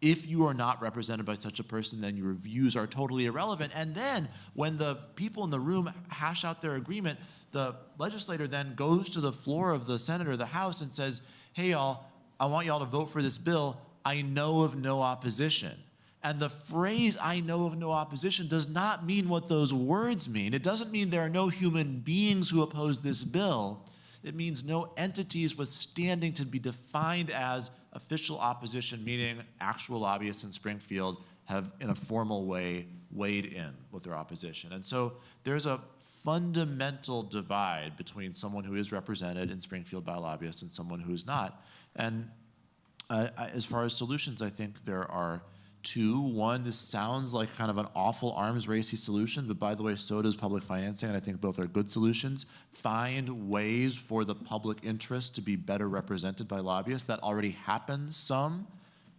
If you are not represented by such a person, then your views are totally irrelevant. And then when the people in the room hash out their agreement, the legislator then goes to the floor of the Senate or the House and says, hey y'all, I want y'all to vote for this bill. I know of no opposition. And the phrase, I know of no opposition, does not mean what those words mean. It doesn't mean there are no human beings who oppose this bill. It means no entities with standing to be defined as official opposition, meaning actual lobbyists in Springfield have, in a formal way, weighed in with their opposition. And so there's a fundamental divide between someone who is represented in Springfield by lobbyists and someone who is not. And as far as solutions, I think there are two. One, this sounds like kind of an awful arms racy solution, but by the way, so does public financing, and I think both are good solutions. Find ways for the public interest to be better represented by lobbyists. That already happens some,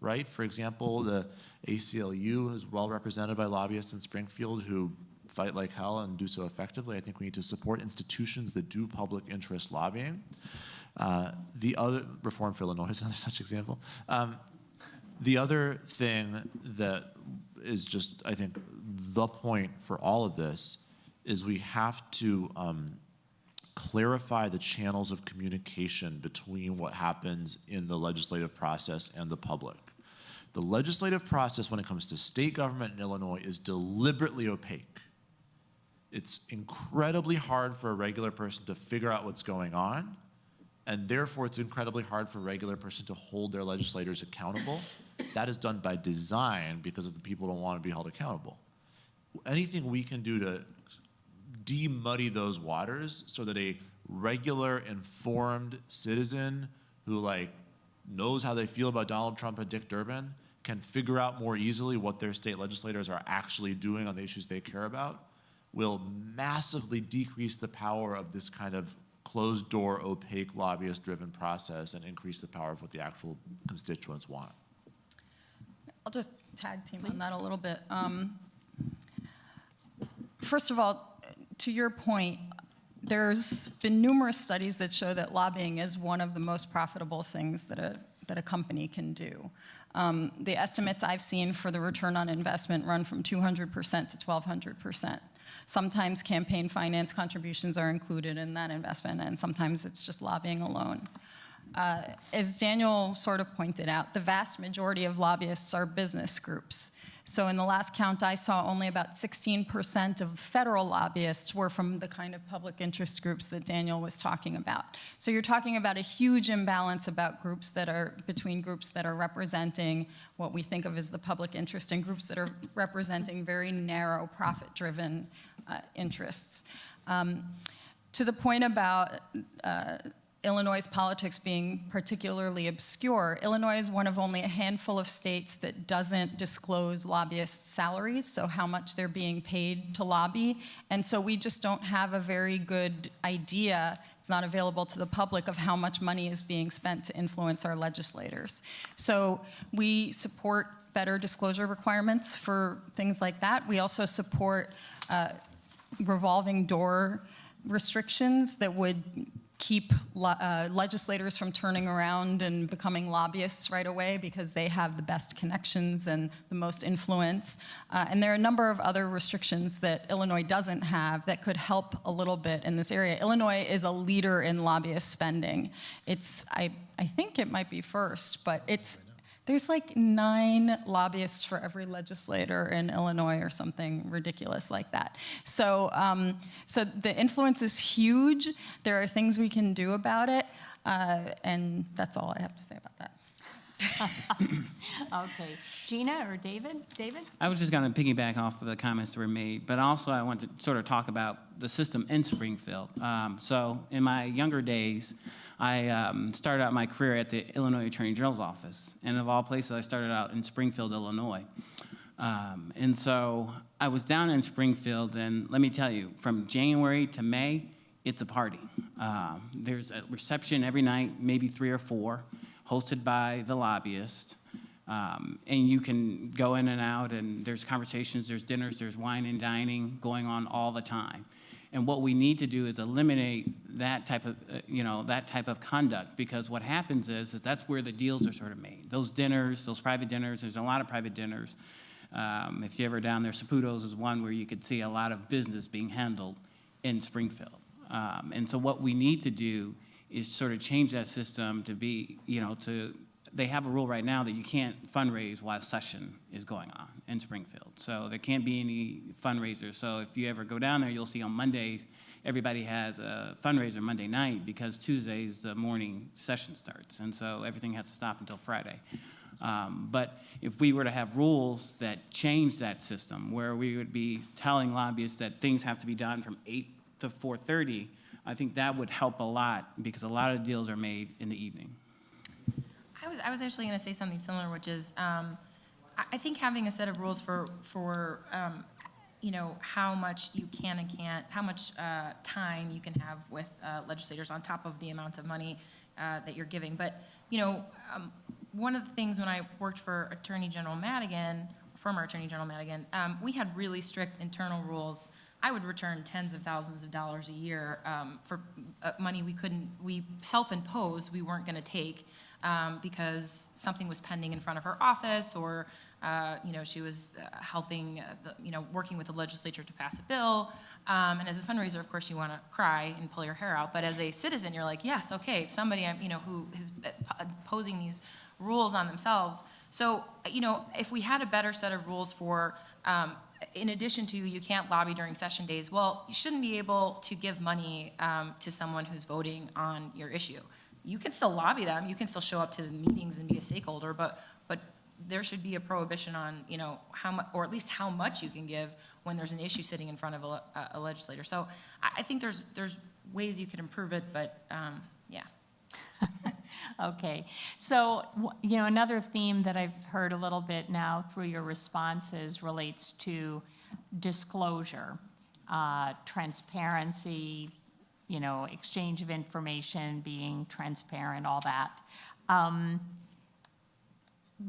right? For example, the ACLU is well represented by lobbyists in Springfield who fight like hell and do so effectively. I think we need to support institutions that do public interest lobbying. The other, Reform for Illinois is another such example. The other thing that is just, I think, the point for all of this is we have to clarify the channels of communication between what happens in the legislative process and the public. The legislative process when it comes to state government in Illinois is deliberately opaque. It's incredibly hard for a regular person to figure out what's going on, and therefore it's incredibly hard for a regular person to hold their legislators accountable. That is done by design because of the people who don't want to be held accountable. Anything we can do to de-muddy those waters so that a regular, informed citizen who knows how they feel about Donald Trump and Dick Durbin can figure out more easily what their state legislators are actually doing on the issues they care about will massively decrease the power of this kind of closed-door, opaque, lobbyist-driven process and increase the power of what the actual constituents want. I'll just tag team on that a little bit. First of all, to your point, there's been numerous studies that show that lobbying is one of the most profitable things that a company can do. The estimates I've seen for the return on investment run from 200% to 1,200%. Sometimes campaign finance contributions are included in that investment, and sometimes it's just lobbying alone. As Daniel sort of pointed out, the vast majority of lobbyists are business groups. So in the last count I saw, only about 16% of federal lobbyists were from the kind of public interest groups that Daniel was talking about. So you're talking about a huge imbalance about between groups that are representing what we think of as the public interest and groups that are representing very narrow profit-driven interests. To the point about Illinois' politics being particularly obscure, Illinois is one of only a handful of states that doesn't disclose lobbyists' salaries, so how much they're being paid to lobby. And so we just don't have a very good idea, it's not available to the public, of how much money is being spent to influence our legislators. So we support better disclosure requirements for things like that. We also support revolving door restrictions that would keep legislators from turning around and becoming lobbyists right away because they have the best connections and the most influence. And there are a number of other restrictions that Illinois doesn't have that could help a little bit in this area. Illinois is a leader in lobbyist spending. I think it might be first, but it's There's like 9 lobbyists for every legislator in Illinois or something ridiculous like that. So, so the influence is huge. There are things we can do about it, and that's all I have to say about that. Okay. Gina or David? David? I was just going to piggyback off of the comments that were made, but also I want to sort of talk about the system in Springfield. So in my younger days, I started out my career at the Illinois Attorney General's office, and of all places, I started out in Springfield, Illinois. And so I was down in Springfield, and let me tell you, from January to May, it's a party. There's a reception every night, maybe 3 or 4, hosted by the Lobbyists. And you can go in and out, and there's conversations, there's dinners, there's wine and dining going on all the time. And what we need to do is eliminate that type of, that type of conduct, because what happens is that's where the deals are sort of made. Those dinners, those private dinners, there's a lot of private dinners. If you're ever down there, Saputo's is one where you could see a lot of business being handled in Springfield. And so what we need to do is sort of change that system to be, they have a rule right now that you can't fundraise while session is going on in Springfield. So there can't be any fundraisers. So if you ever go down there, you'll see on Mondays, everybody has a fundraiser Monday night because Tuesdays the morning session starts. And so everything has to stop until Friday. But if we were to have rules that change that system, where we would be telling lobbyists that things have to be done from 8 to 4:30, I think that would help a lot, because a lot of deals are made in the evening. I was actually going to say something similar, which is I think having a set of rules for how much you can and can't, how much time you can have with legislators on top of the amounts of money that you're giving. But one of the things when I worked for Attorney General Madigan, former Attorney General Madigan, we had really strict internal rules. I would return tens of thousands of dollars a year for money we self-imposed we weren't going to take because something was pending in front of her office, or she was helping, working with the legislature to pass a bill. And as a fundraiser, of course, you want to cry and pull your hair out. But as a citizen, you're like, yes, okay, somebody who is posing these rules on themselves. So if we had a better set of rules for in addition to you can't lobby during session days, well, you shouldn't be able to give money to someone who's voting on your issue. You can still lobby them, you can still show up to the meetings and be a stakeholder, but there should be a prohibition on, how much, or at least how much you can give when there's an issue sitting in front of a legislator. So I think there's ways you could improve it, but yeah. Okay, so, another theme that I've heard a little bit now through your responses relates to disclosure, transparency, exchange of information, being transparent, all that.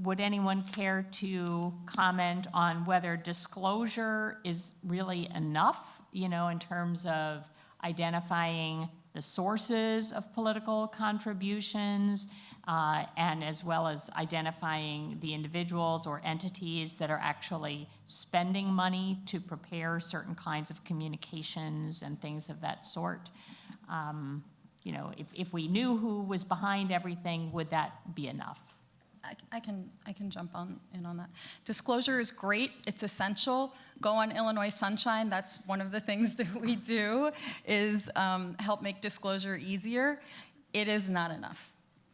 Would anyone care to comment on whether disclosure is really enough, in terms of identifying the sources of political contributions, and as well as identifying the individuals or entities that are actually spending money to prepare certain kinds of communications and things of that sort? If we knew who was behind everything, would that be enough? I can jump in on that. Disclosure is great. It's essential. Go on Illinois Sunshine. That's one of the things that we do is help make disclosure easier. It is not enough.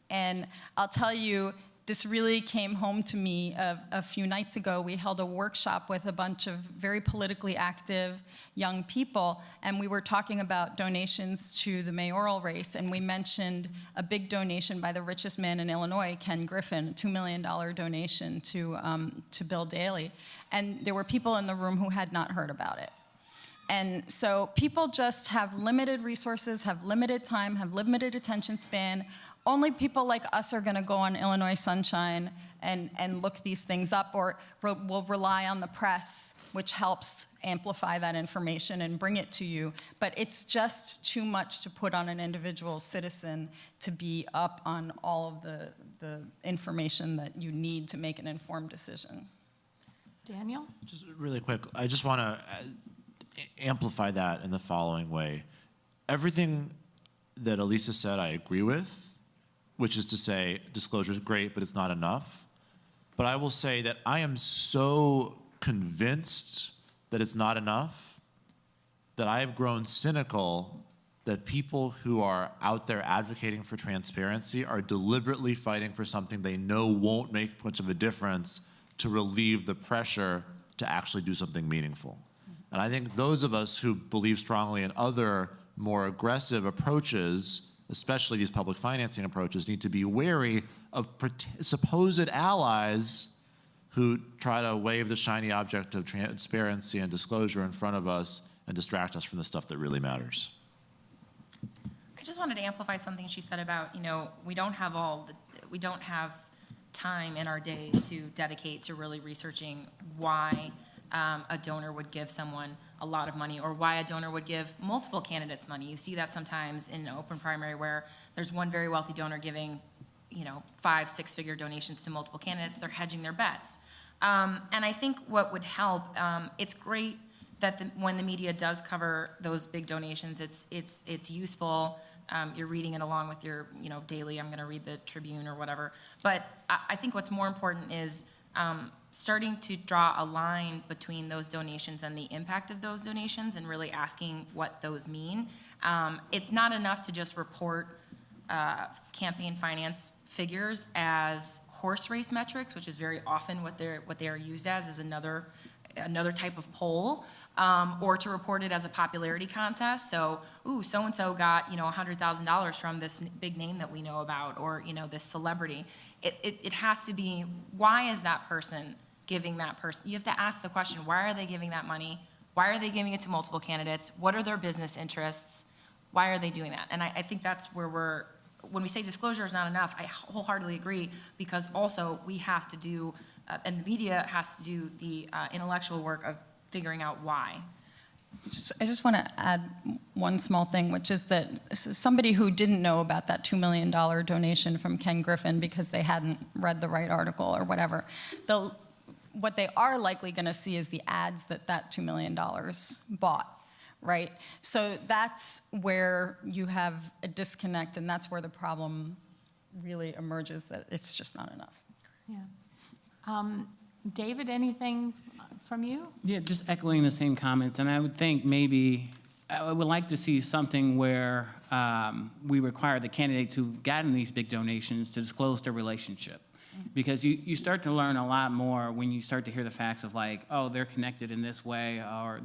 And I'll tell you, this really came home to me a few nights ago. We held a workshop with a bunch of very politically active young people, and we were talking about donations to the mayoral race, and we mentioned a big donation by the richest man in Illinois, Ken Griffin, a $2 million donation to Bill Daley. And there were people in the room who had not heard about it. And so people just have limited resources, have limited time, have limited attention span. Only people like us are going to go on Illinois Sunshine and look these things up, or will rely on the press, which helps amplify that information and bring it to you. But it's just too much to put on an individual citizen to be up on all of the information that you need to make an informed decision. Daniel? Just really quick, I just want to amplify that in the following way. Everything that Elisa said I agree with, which is to say disclosure is great, but it's not enough. But I will say that I am so convinced that it's not enough that I have grown cynical that people who are out there advocating for transparency are deliberately fighting for something they know won't make much of a difference to relieve the pressure to actually do something meaningful. And I think those of us who believe strongly in other more aggressive approaches, especially these public financing approaches, need to be wary of supposed allies who try to wave the shiny object of transparency and disclosure in front of us and distract us from the stuff that really matters. I just wanted to amplify something she said about, we don't have time in our day to dedicate to really researching why a donor would give someone a lot of money or why a donor would give multiple candidates money. You see that sometimes in an open primary where there's one very wealthy donor giving 5, 6-figure donations to multiple candidates. They're hedging their bets. And I think what would help, it's great that when the media does cover those big donations, it's useful. You're reading it along with your daily, I'm gonna read the Tribune or whatever. But I think what's more important is starting to draw a line between those donations and the impact of those donations and really asking what those mean. It's not enough to just report campaign finance figures as horse race metrics, which is very often what they are used as, is another type of poll, or to report it as a popularity contest. So, so-and-so got, $100,000 from this big name that we know about, or, this celebrity. It has to be, why is that person giving that person? You have to ask the question, why are they giving that money? Why are they giving it to multiple candidates? What are their business interests? Why are they doing that? And I think that's where when we say disclosure is not enough, I wholeheartedly agree, because also we have to do, and the media has to do the intellectual work of figuring out why. I just want to add one small thing, which is that somebody who didn't know about that $2 million donation from Ken Griffin because they hadn't read the right article or whatever, what they are likely going to see is the ads that $2 million bought. Right? So that's where you have a disconnect, and that's where the problem really emerges, that it's just not enough. Yeah. David, anything from you? Yeah, just echoing the same comments, and I would think maybe I would like to see something where we require the candidates who've gotten these big donations to disclose their relationship. Because you start to learn a lot more when you start to hear the facts of like, oh, they're connected in this way, or,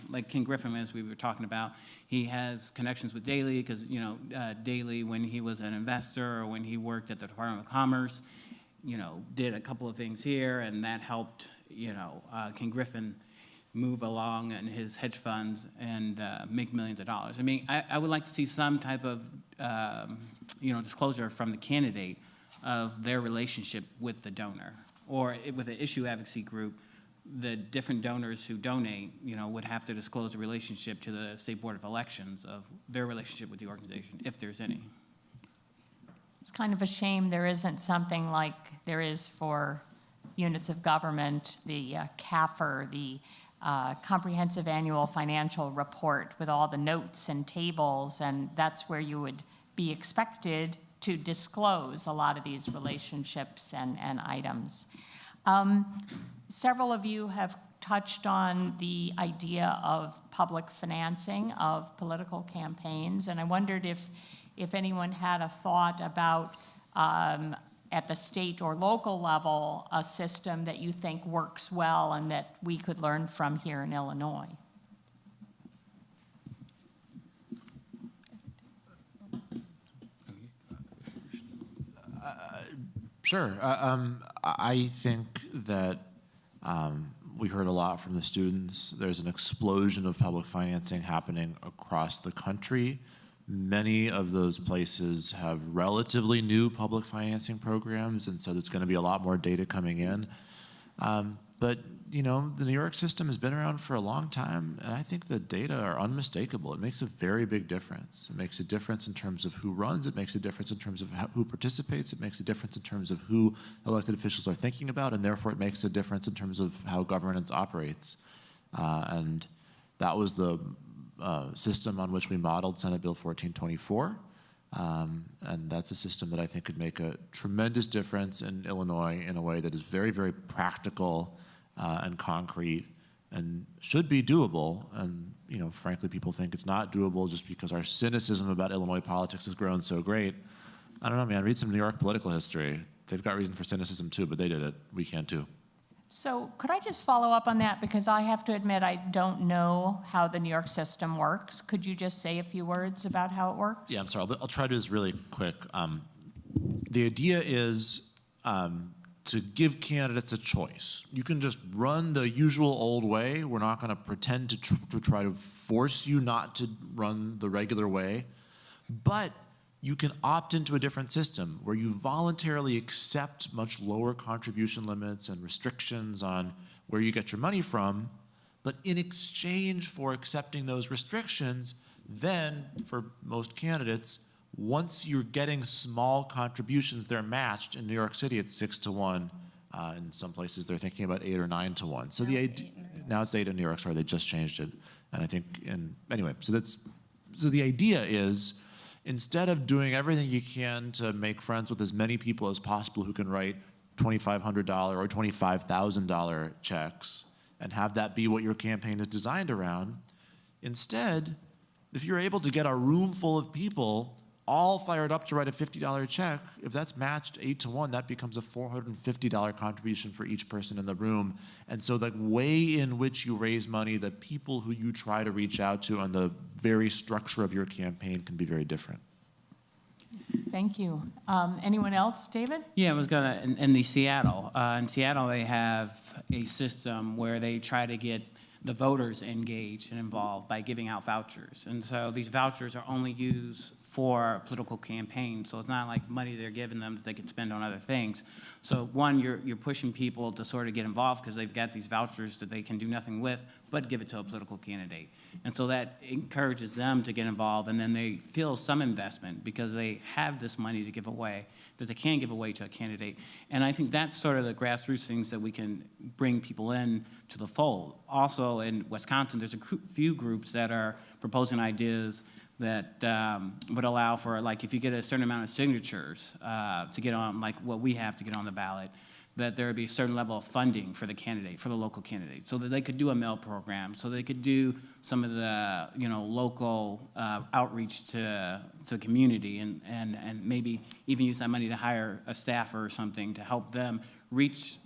like Ken Griffin, as we were talking about, he has connections with Daley because, Daley, when he was an investor or when he worked at the Department of Commerce, did a couple of things here, and that helped, Ken Griffin move along in his hedge funds and make millions of dollars. I mean, I would like to see some type of, disclosure from the candidate of their relationship with the donor, or with an issue advocacy group, the different donors who donate, would have to disclose a relationship to the State Board of Elections of their relationship with the organization, if there's any. It's kind of a shame there isn't something like there is for units of government, the CAFR, the Comprehensive Annual Financial Report with all the notes and tables, and that's where you would be expected to disclose a lot of these relationships and items. Several of you have touched on the idea of public financing of political campaigns, and I wondered if anyone had a thought about, at the state or local level, a system that you think works well and that we could learn from here in Illinois. Sure. I think that we heard a lot from the students. There's an explosion of public financing happening across the country. Many of those places have relatively new public financing programs, and so there's going to be a lot more data coming in. But the New York system has been around for a long time, and I think the data are unmistakable. It makes a very big difference. It makes a difference in terms of who runs. It makes a difference in terms of who participates. It makes a difference in terms of who elected officials are thinking about, and therefore it makes a difference in terms of how governance operates. And that was the system on which we modeled Senate Bill 1424. And that's a system that I think could make a tremendous difference in Illinois in a way that is very, very practical and concrete and should be doable. And frankly, people think it's not doable just because our cynicism about Illinois politics has grown so great. I don't know, man, read some New York political history. They've got reason for cynicism too, but they did it. We can too. So could I just follow up on that? Because I have to admit, I don't know how the New York system works. Could you just say a few words about how it works? Yeah, I'm sorry. I'll try to do this really quick. The idea is to give candidates a choice. You can just run the usual old way. We're not going to pretend to try to force you not to run the regular way. But you can opt into a different system where you voluntarily accept much lower contribution limits and restrictions on where you get your money from. But in exchange for accepting those restrictions, then for most candidates, once you're getting small contributions, they're matched. In New York City, it's 6-to-1. In some places, they're thinking about 8 or 9-to-1. So now it's 8 in New York. Sorry, they just changed it. And I think, anyway, so the idea is, instead of doing everything you can to make friends with as many people as possible who can write $2,500 or $25,000 checks and have that be what your campaign is designed around, instead, if you're able to get a room full of people all fired up to write a $50 check, if that's matched 8-to-1, that becomes a $450 contribution for each person in the room. And so the way in which you raise money, the people who you try to reach out to, and the very structure of your campaign can be very different. Thank you. Anyone else, David? Yeah, I was gonna, in Seattle, they have a system where they try to get the voters engaged and involved by giving out vouchers. And so these vouchers are only used for political campaigns, so it's not like money they're giving them that they can spend on other things. So one, you're pushing people to sort of get involved because they've got these vouchers that they can do nothing with but give it to a political candidate. And so that encourages them to get involved, and then they feel some investment because they have this money to give away that they can give away to a candidate. And I think that's sort of the grassroots things that we can bring people in to the fold. Also in Wisconsin, there's a few groups that are proposing ideas that would allow for, like, if you get a certain amount of signatures to get on, like what we have to get on the ballot, that there would be a certain level of funding for the candidate, for the local candidate, so that they could do a mail program, so they could do some of the local outreach to the community, and maybe even use that money to hire a staffer or something to help them reach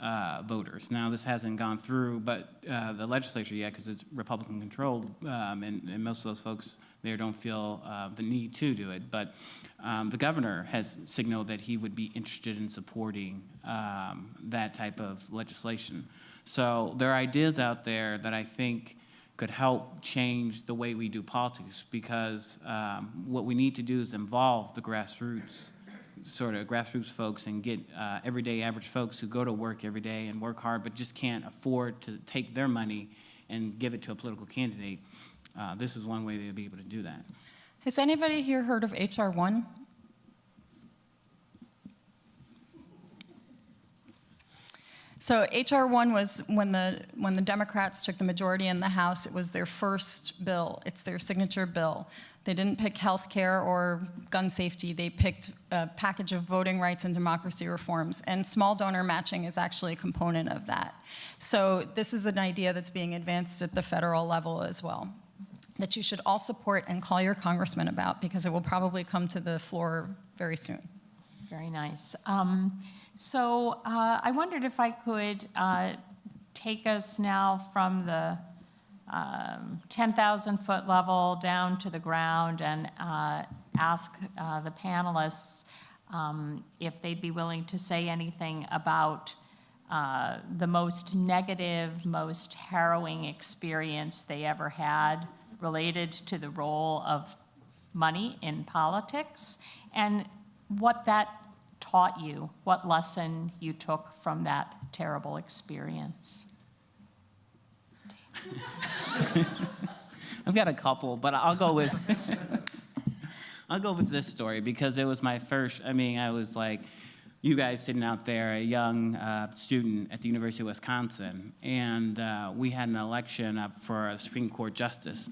voters. Now, this hasn't gone through, but the legislature yet, because it's Republican controlled, and most of those folks there don't feel the need to do it. But the governor has signaled that he would be interested in supporting that type of legislation. So there are ideas out there that I think could help change the way we do politics, because what we need to do is involve the grassroots, sort of grassroots folks, and get everyday average folks who go to work every day and work hard but just can't afford to take their money and give it to a political candidate. This is one way they'll be able to do that. Has anybody here heard of HR 1? So HR 1 was when the Democrats took the majority in the House. It was their first bill. It's their signature bill. They didn't pick health care or gun safety. They picked a package of voting rights and democracy reforms. And small donor matching is actually a component of that. So this is an idea that's being advanced at the federal level as well, that you should all support and call your congressman about, because it will probably come to the floor very soon. Very nice. So I wondered if I could take us now from the 10,000-foot level down to the ground and ask the panelists if they'd be willing to say anything about the most negative, most harrowing experience they ever had related to the role of money in politics, and what that taught you, what lesson you took from that terrible experience. I've got a couple, but I'll go with this story because it was my first. I mean, I was like you guys sitting out there, a young student at the University of Wisconsin, and we had an election up for a Supreme Court justice.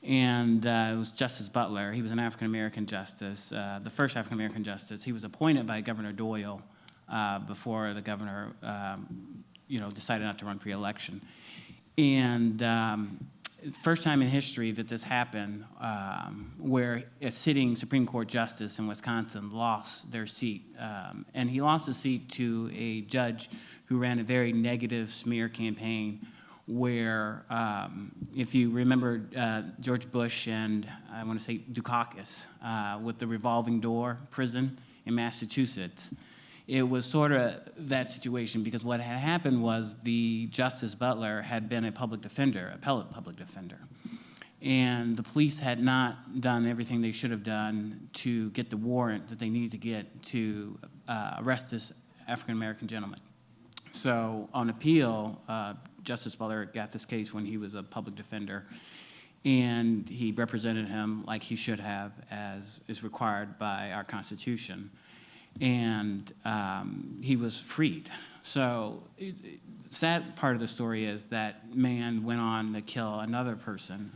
And it was Justice Butler. He was an African-American justice, the first African-American justice. He was appointed by Governor Doyle before the governor, decided not to run for re-election. And first time in history that this happened, where a sitting Supreme Court justice in Wisconsin lost their seat. And he lost the seat to a judge who ran a very negative smear campaign where, if you remember George Bush and I want to say Dukakis with the revolving door prison in Massachusetts, it was sort of that situation because what had happened was the Justice Butler had been a public defender, appellate public defender. And the police had not done everything they should have done to get the warrant that they needed to get to arrest this African-American gentleman. So on appeal, Justice Butler got this case when he was a public defender, and he represented him like he should have, as is required by our Constitution. And he was freed. So sad part of the story is that man went on to kill another person,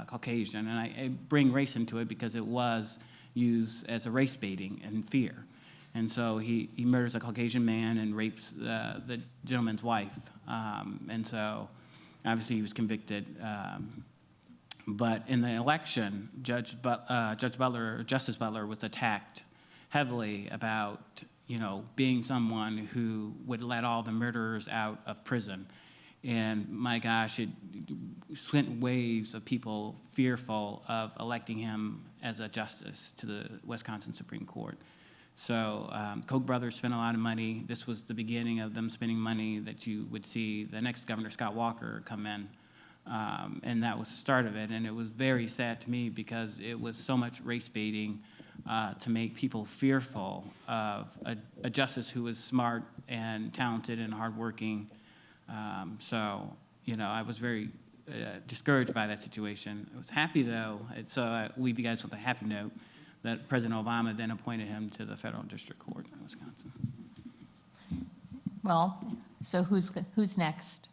Caucasian, and I bring race into it because it was used as a race baiting and fear. And so he murders a Caucasian man and rapes the gentleman's wife. And so obviously he was convicted. But in the election, Justice Butler was attacked heavily about, being someone who would let all the murderers out of prison. And my gosh, it sent waves of people fearful of electing him as a justice to the Wisconsin Supreme Court. So Koch brothers spent a lot of money. This was the beginning of them spending money that you would see the next governor, Scott Walker, come in. And that was the start of it. And it was very sad to me because it was so much race baiting to make people fearful of a justice who was smart and talented and hardworking. I was very discouraged by that situation. I was happy, though, so I leave you guys with a happy note that President Obama then appointed him to the Federal District Court in Wisconsin. Well, so who's next?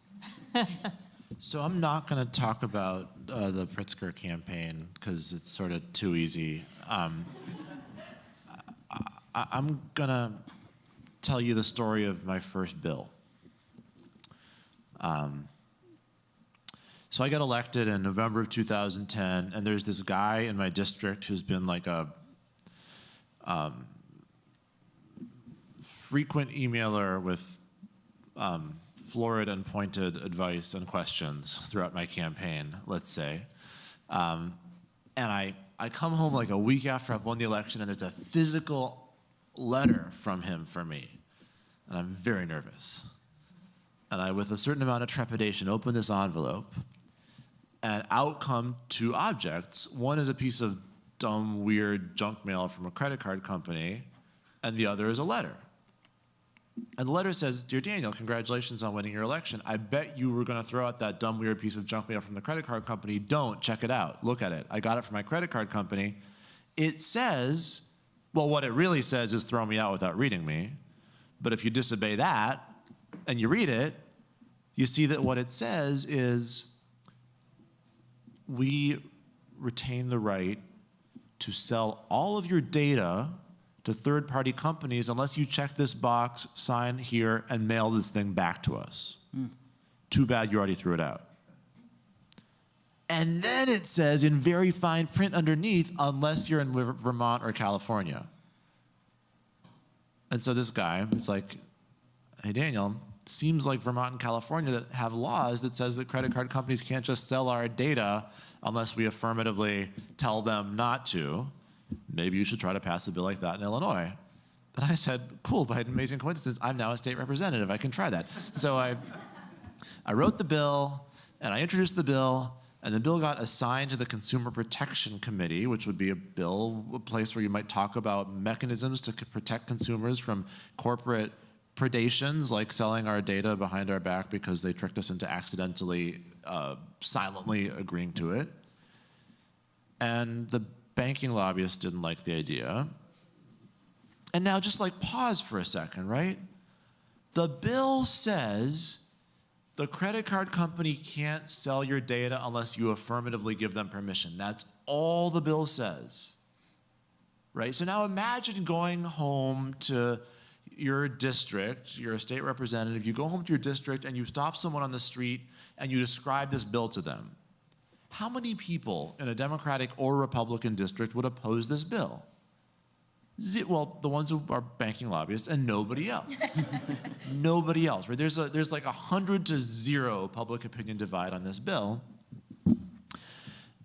So I'm not going to talk about the Pritzker campaign because it's sort of too easy. I'm going to tell you the story of my first bill. So I got elected in November of 2010, and there's this guy in my district who's been like a frequent emailer with florid and pointed advice and questions throughout my campaign, let's say. And I come home like a week after I've won the election, and there's a physical letter from him for me. And I'm very nervous. And I, with a certain amount of trepidation, open this envelope, and out come two objects. One is a piece of dumb, weird junk mail from a credit card company, and the other is a letter. And the letter says, "Dear Daniel, congratulations on winning your election. I bet you were going to throw out that dumb, weird piece of junk mail from the credit card company. Don't. Check it out. Look at it. I got it from my credit card company. It says," well, what it really says is throw me out without reading me. But if you disobey that and you read it, you see that what it says is, we retain the right to sell all of your data to third-party companies unless you check this box, sign here, and mail this thing back to us. Too bad you already threw it out. And then it says in very fine print underneath, unless you're in Vermont or California. And so this guy was like, "Hey, Daniel, seems like Vermont and California that have laws that says that credit card companies can't just sell our data unless we affirmatively tell them not to. Maybe you should try to pass a bill like that in Illinois." And I said, cool, by an amazing coincidence, I'm now a state representative. I can try that. So I wrote the bill, and I introduced the bill, and the bill got assigned to the Consumer Protection Committee, which would be a place where you might talk about mechanisms to protect consumers from corporate predations, like selling our data behind our back because they tricked us into accidentally, silently agreeing to it. And the banking lobbyists didn't like the idea. And now just like pause for a second, right? The bill says The credit card company can't sell your data unless you affirmatively give them permission. That's all the bill says, right? So now imagine going home to your district, you're a state representative, you go home to your district and you stop someone on the street and you describe this bill to them. How many people in a Democratic or Republican district would oppose this bill? Well, the ones who are banking lobbyists and nobody else. Nobody else, right? There's like 100 to 0 public opinion divide on this bill.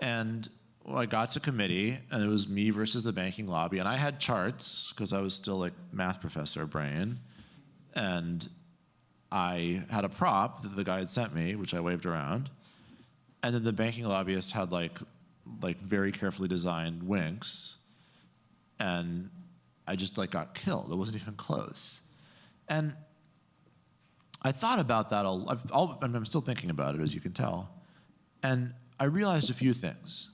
And I got to committee, and it was me versus the banking lobby, and I had charts, because I was still like math professor brain, and I had a prop that the guy had sent me, which I waved around, and then the banking lobbyist had like very carefully designed winks, and I just like got killed. It wasn't even close. And I thought about that I'm still thinking about it, as you can tell. And I realized a few things.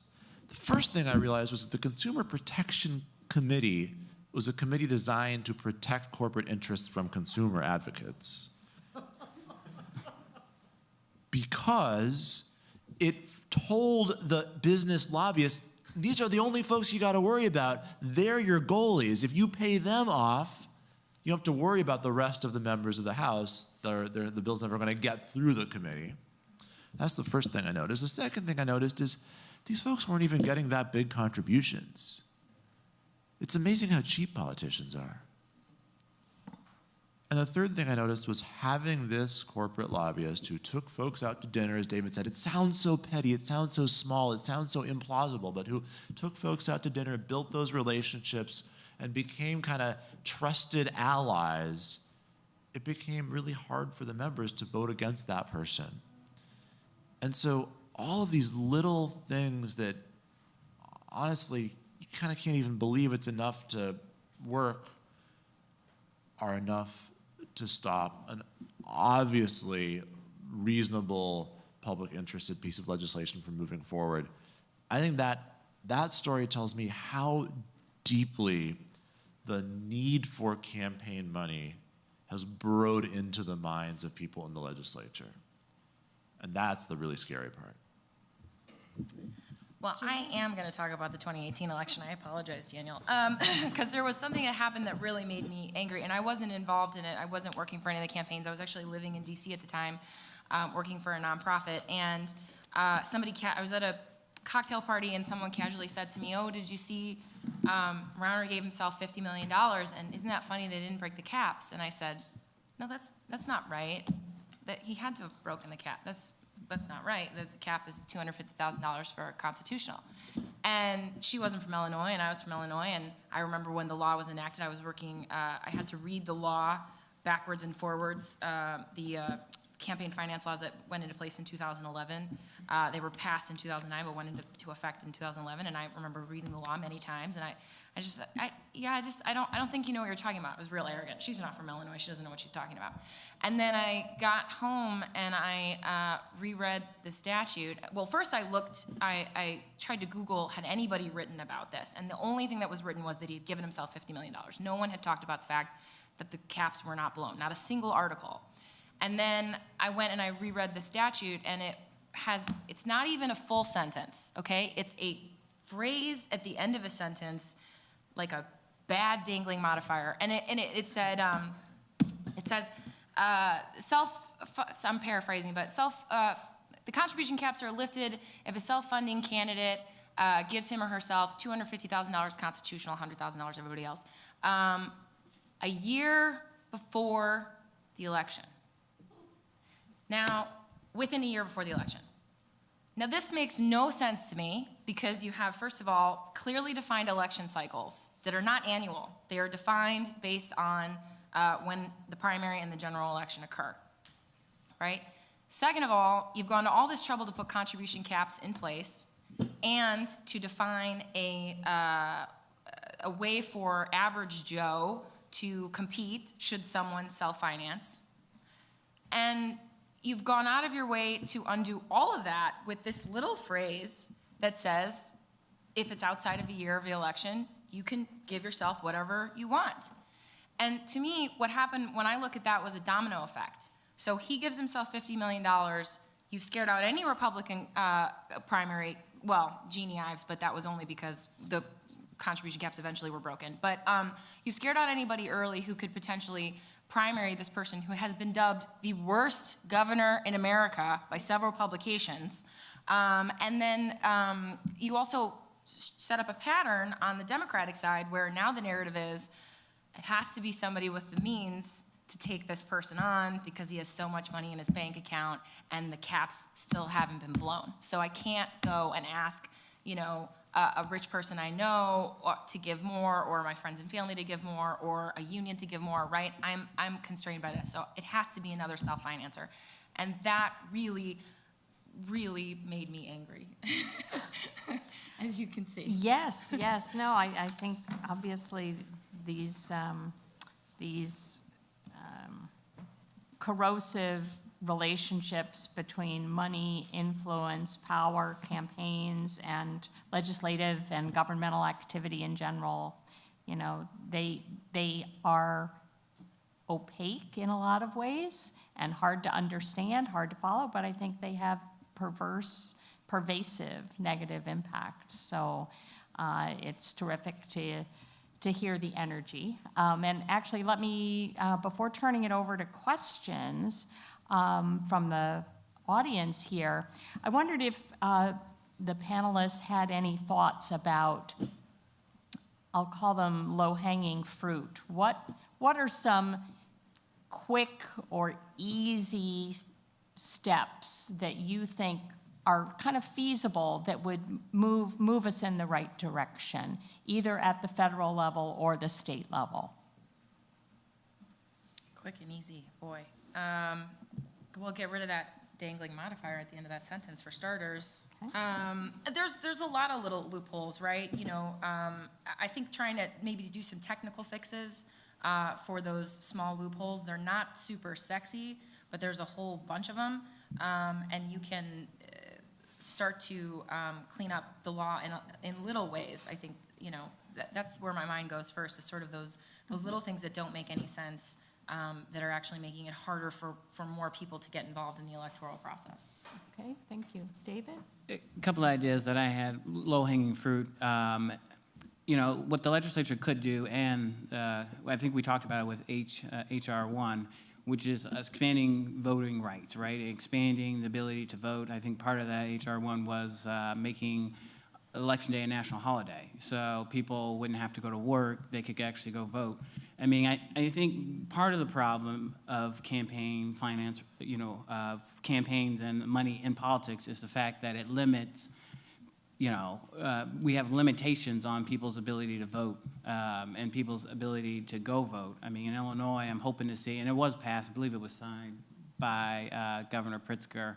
The first thing I realized was that the Consumer Protection Committee was a committee designed to protect corporate interests from consumer advocates. Because it told the business lobbyists, these are the only folks you got to worry about. They're your goalies. If you pay them off, you don't have to worry about the rest of the members of the House. The bill's never going to get through the committee. That's the first thing I noticed. The second thing I noticed is these folks weren't even getting that big contributions. It's amazing how cheap politicians are. And the third thing I noticed was having this corporate lobbyist who took folks out to dinner, as David said, it sounds so petty, it sounds so small, it sounds so implausible, but who took folks out to dinner, built those relationships, and became kind of trusted allies. It became really hard for the members to vote against that person. And so all of these little things that, honestly, you kind of can't even believe it's enough to work are enough to stop an obviously reasonable public interested piece of legislation from moving forward. I think that story tells me how deeply the need for campaign money has burrowed into the minds of people in the legislature. And that's the really scary part. Well, I am going to talk about the 2018 election. I apologize, Daniel, because there was something that happened that really made me angry, and I wasn't involved in it. I wasn't working for any of the campaigns. I was actually living in D.C. at the time, working for a nonprofit, and I was at a cocktail party, and someone casually said to me, "Oh, did you see Rauner gave himself $50 million, and isn't that funny they didn't break the caps?" And I said, "No, that's not right. That he had to have broken the cap. That's not right. The cap is $250,000 for constitutional." And she wasn't from Illinois, and I was from Illinois, and I remember when the law was enacted, I was working, I had to read the law backwards and forwards, the campaign finance laws that went into place in 2011. They were passed in 2009, but went into effect in 2011, and I remember reading the law many times, and I don't think you know what you're talking about. It was real arrogant. She's not from Illinois. She doesn't know what she's talking about. And then I got home and I reread the statute. Well, first I tried to Google, had anybody written about this? And the only thing that was written was that he had given himself $50 million. No one had talked about the fact that the caps were not blown, not a single article. And then I went and I reread the statute, and it's not even a full sentence, okay? It's a phrase at the end of a sentence, like a bad dangling modifier, and it said, I'm paraphrasing, but the contribution caps are lifted if a self-funding candidate gives him or herself $250,000 constitutional, $100,000 everybody else, a year before the election. Now, within a year before the election. Now, this makes no sense to me because you have, first of all, clearly defined election cycles that are not annual. They are defined based on when the primary and the general election occur, right? Second of all, you've gone to all this trouble to put contribution caps in place and to define a way for average Joe to compete should someone self-finance. And you've gone out of your way to undo all of that with this little phrase that says, if it's outside of a year of the election, you can give yourself whatever you want. And to me, what happened when I look at that was a domino effect. So he gives himself $50 million. You've scared out any Republican primary, well, Jeannie Ives, but that was only because the contribution caps eventually were broken. But you've scared out anybody early who could potentially primary this person who has been dubbed the worst governor in America by several publications. And then you also set up a pattern on the Democratic side where now the narrative is it has to be somebody with the means to take this person on because he has so much money in his bank account and the caps still haven't been blown. So I can't go and ask, you know, a rich person I know to give more, or my friends and family to give more, or a union to give more, right? I'm constrained by this. So it has to be another self-financer. And that really, really made me angry, as you can see. Yes, yes, no, I think obviously these corrosive relationships between money, influence, power, campaigns, and legislative and governmental activity in general, you know, they are opaque in a lot of ways and hard to understand, hard to follow, but I think they have pervasive negative impacts. So it's terrific to hear the energy. And actually, let me, before turning it over to questions from the audience here, I wondered if the panelists had any thoughts about, I'll call them low-hanging fruit. What are some quick or easy steps that you think are kind of feasible that would move us in the right direction, either at the federal level or the state level? Quick and easy, boy. We'll get rid of that dangling modifier at the end of that sentence for starters. Okay. There's a lot of little loopholes, right? You know, I think trying to maybe do some technical fixes for those small loopholes. They're not super sexy, but there's a whole bunch of them, and you can start to clean up the law in little ways. I think, you know, that's where my mind goes first, is sort of those little things that don't make any sense, that are actually making it harder for more people to get involved in the electoral process. Okay, thank you. David? A couple of ideas that I had, low-hanging fruit. You know, what the legislature could do, and I think we talked about it with H.R. 1, which is expanding voting rights, right? Expanding the ability to vote. I think part of that H.R. 1 was making Election Day a national holiday. So people wouldn't have to go to work, they could actually go vote. I mean, I think part of the problem of campaign finance, you know, of campaigns and money in politics is the fact that it limits, you know, we have limitations on people's ability to vote and people's ability to go vote. I mean, in Illinois, I'm hoping to see, and it was passed, I believe it was signed by Governor Pritzker.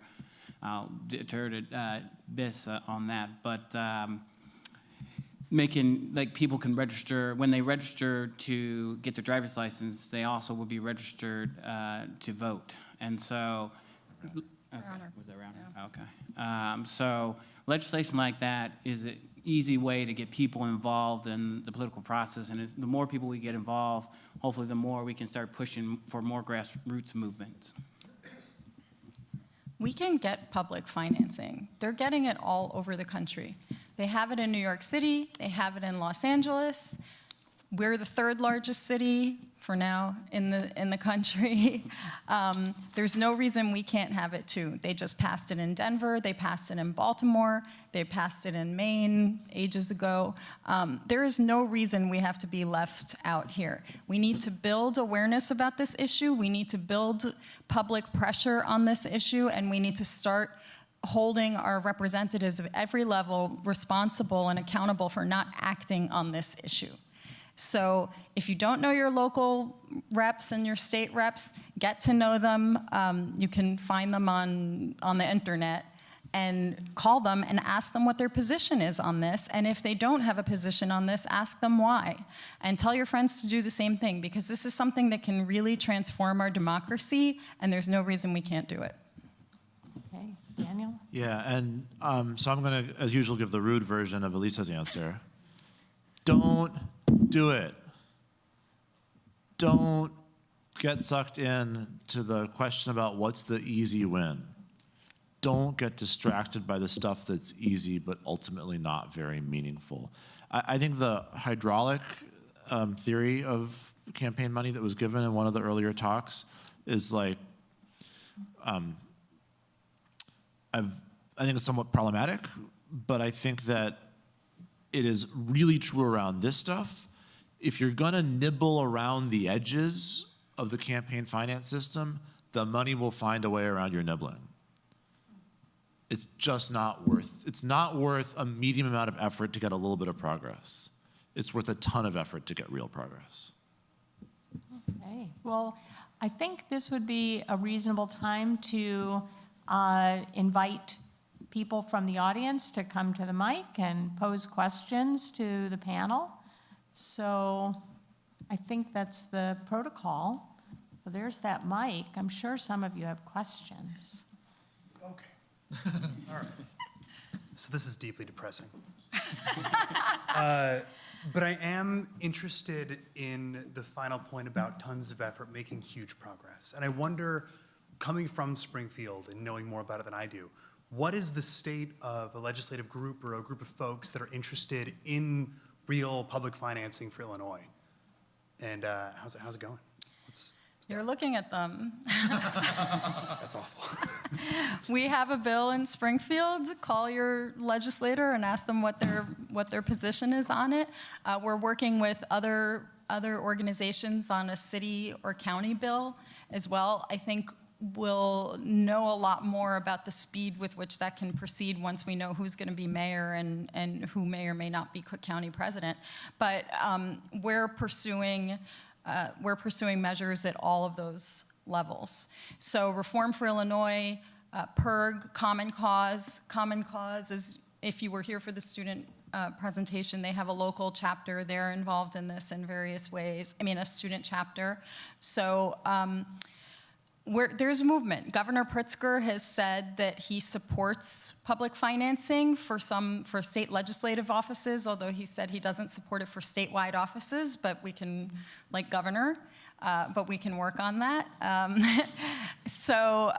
I'll defer to Biss on that, but making, like, people can register, when they register to get their driver's license, they also will be registered to vote. And so, okay, was that around? Yeah. Okay. So legislation like that is an easy way to get people involved in the political process, and the more people we get involved, hopefully the more we can start pushing for more grassroots movements. We can get public financing. They're getting it all over the country. They have it in New York City, they have it in Los Angeles. We're the third largest city for now in the country. There's no reason we can't have it too. They just passed it in Denver, they passed it in Baltimore, they passed it in Maine ages ago. There is no reason we have to be left out here. We need to build awareness about this issue, we need to build public pressure on this issue, and we need to start holding our representatives of every level responsible and accountable for not acting on this issue. So if you don't know your local reps and your state reps, get to know them. You can find them on the internet and call them and ask them what their position is on this. And if they don't have a position on this, ask them why. And tell your friends to do the same thing, because this is something that can really transform our democracy, and there's no reason we can't do it. Okay, Daniel? Yeah, and so I'm going to, as usual, give the rude version of Elisa's answer. Don't do it. Don't get sucked in to the question about what's the easy win. Don't get distracted by the stuff that's easy but ultimately not very meaningful. I think the hydraulic theory of campaign money that was given in one of the earlier talks is like, I think it's somewhat problematic, but I think that it is really true around this stuff. If you're gonna nibble around the edges of the campaign finance system, the money will find a way around your nibbling. It's just not worth a medium amount of effort to get a little bit of progress. It's worth a ton of effort to get real progress. Okay, well, I think this would be a reasonable time to invite people from the audience to come to the mic and pose questions to the panel. So I think that's the protocol. So there's that mic. I'm sure some of you have questions. Okay. All right. So this is deeply depressing. But I am interested in the final point about tons of effort making huge progress. And I wonder, coming from Springfield and knowing more about it than I do, what is the state of a legislative group or a group of folks that are interested in real public financing for Illinois? And how's it going? You're looking at them. That's awful. We have a bill in Springfield. Call your legislator and ask them what their position is on it. We're working with other organizations on a city or county bill as well. I think we'll know a lot more about the speed with which that can proceed once we know who's going to be mayor and who may or may not be Cook County president. But we're pursuing measures at all of those levels. So Reform for Illinois, PIRG, Common Cause. Common Cause is, if you were here for the student presentation, they have a local chapter. They're involved in this in various ways. I mean, a student chapter. So there's movement. Governor Pritzker has said that he supports public financing for state legislative offices, although he said he doesn't support it for statewide offices, but we can, like governor, but we can work on that. So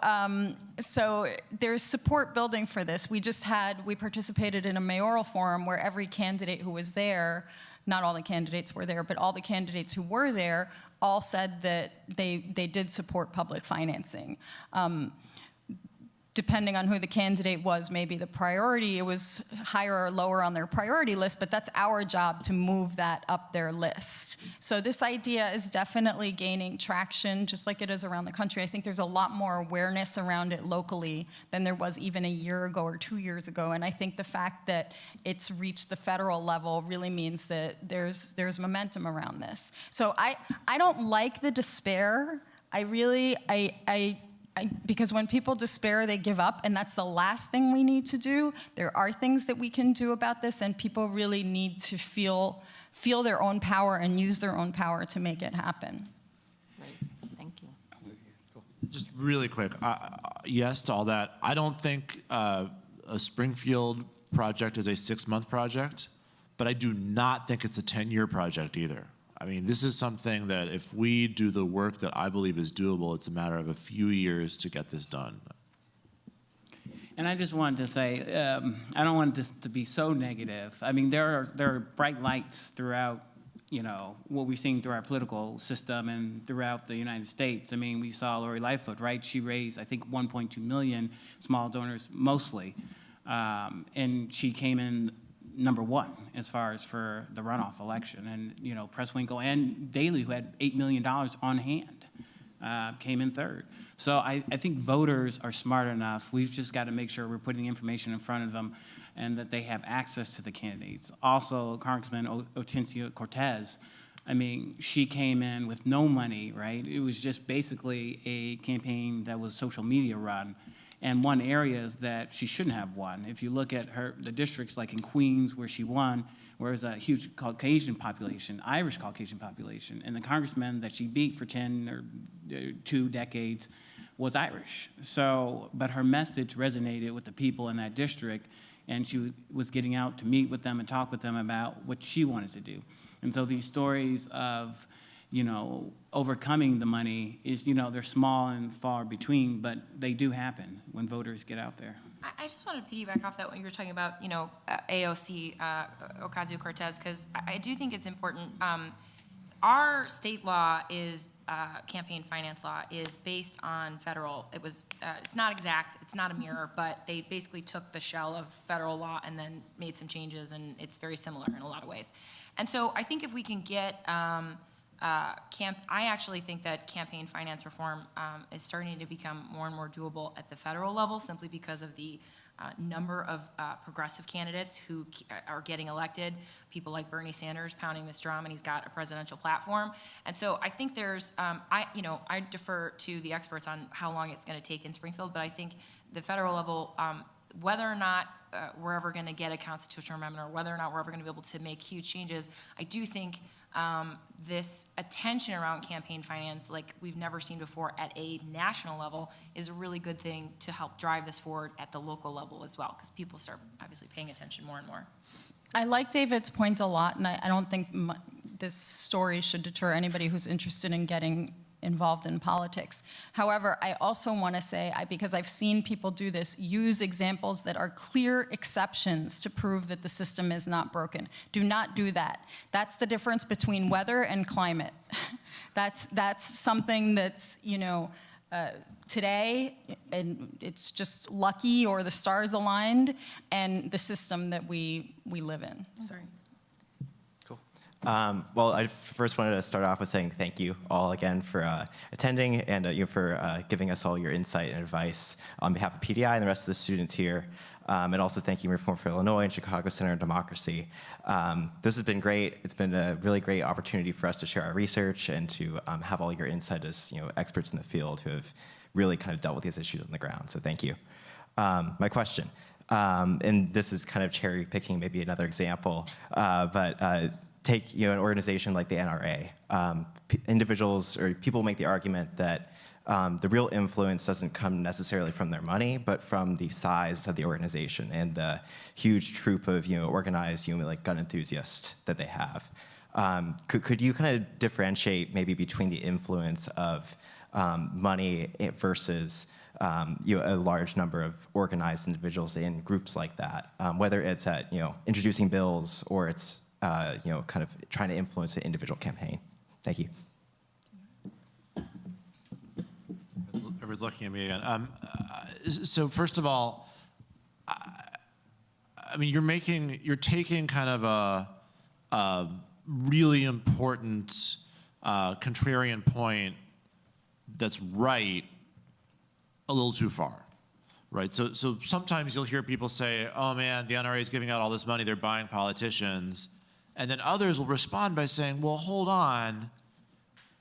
there's support building for this. We participated in a mayoral forum where every candidate who was there, not all the candidates were there, but all the candidates who were there all said that they did support public financing. Depending on who the candidate was, maybe the priority, it was higher or lower on their priority list, but that's our job to move that up their list. So this idea is definitely gaining traction, just like it is around the country. I think there's a lot more awareness around it locally than there was even a year ago or 2 years ago, and I think the fact that it's reached the federal level really means that there's momentum around this. So I don't like the despair. Because when people despair, they give up, and that's the last thing we need to do. There are things that we can do about this, and people really need to feel their own power and use their own power to make it happen. Great, thank you. Just really quick, yes to all that. I don't think a Springfield project is a 6-month project, but I do not think it's a 10-year project either. I mean, this is something that if we do the work that I believe is doable, it's a matter of a few years to get this done. And I just wanted to say, I don't want this to be so negative. I mean, there are bright lights throughout, what we're seeing through our political system and throughout the United States. I mean, we saw Lori Lightfoot, right? She raised, I think, 1.2 million small donors mostly, and she came in #1 as far as for the runoff election. And, Presswinkle and Daley, who had $8 million on hand, came in 3rd. So I think voters are smart enough. We've just got to make sure we're putting information in front of them and that they have access to the candidates. Also, Congressman Hortensia Cortez, I mean, she came in with no money, right? It was just basically a campaign that was social media run. And won areas that she shouldn't have won. If you look at the districts like in Queens where she won, where there's a huge Caucasian population, Irish Caucasian population, and the congressman that she beat for 10 or 2 decades was Irish. So, but her message resonated with the people in that district, and she was getting out to meet with them and talk with them about what she wanted to do. And so these stories of, overcoming the money is, they're small and far between, but they do happen when voters get out there. I just want to piggyback off that when you were talking about, AOC, Ocasio-Cortez, because I do think it's important. Our state law is, campaign finance law, is based on federal. It's not exact, it's not a mirror, but they basically took the shell of federal law and then made some changes, and it's very similar in a lot of ways. And so I think if we can get, I actually think that campaign finance reform is starting to become more and more doable at the federal level, simply because of the number of progressive candidates who are getting elected. People like Bernie Sanders pounding this drum, and he's got a presidential platform. And so I think there's, I defer to the experts on how long it's going to take in Springfield, but I think the federal level, whether or not we're ever going to get a constitutional amendment, or whether or not we're ever going to be able to make huge changes, I do think this attention around campaign finance, like we've never seen before at a national level, is a really good thing to help drive this forward at the local level as well, because people start obviously paying attention more and more. I like David's point a lot, and I don't think this story should deter anybody who's interested in getting involved in politics. However, I also want to say, because I've seen people do this, use examples that are clear exceptions to prove that the system is not broken. Do not do that. That's the difference between weather and climate. That's something that's, today, and it's just lucky or the stars aligned, and the system that we live in. Sorry. Well, I first wanted to start off with saying thank you all again for attending, and for giving us all your insight and advice on behalf of PDI and the rest of the students here. And also thanking Reform for Illinois and Chicago Center on Democracy. This has been great. It's been a really great opportunity for us to share our research and to have all your insight as experts in the field who have really kind of dealt with these issues on the ground. So thank you. My question, and this is kind of cherry picking maybe another example, but take an organization like the NRA. Individuals or people make the argument that the real influence doesn't come necessarily from their money, but from the size of the organization and the huge troop of organized like gun enthusiasts that they have. Could you kind of differentiate maybe between the influence of money versus a large number of organized individuals in groups like that, whether it's at introducing bills or it's kind of trying to influence an individual campaign? Thank you. Everyone's looking at me again. So first of all, I mean, you're taking kind of a really important contrarian point that's right a little too far. Right, so sometimes you'll hear people say, oh man, the NRA is giving out all this money, they're buying politicians. And then others will respond by saying, well, hold on,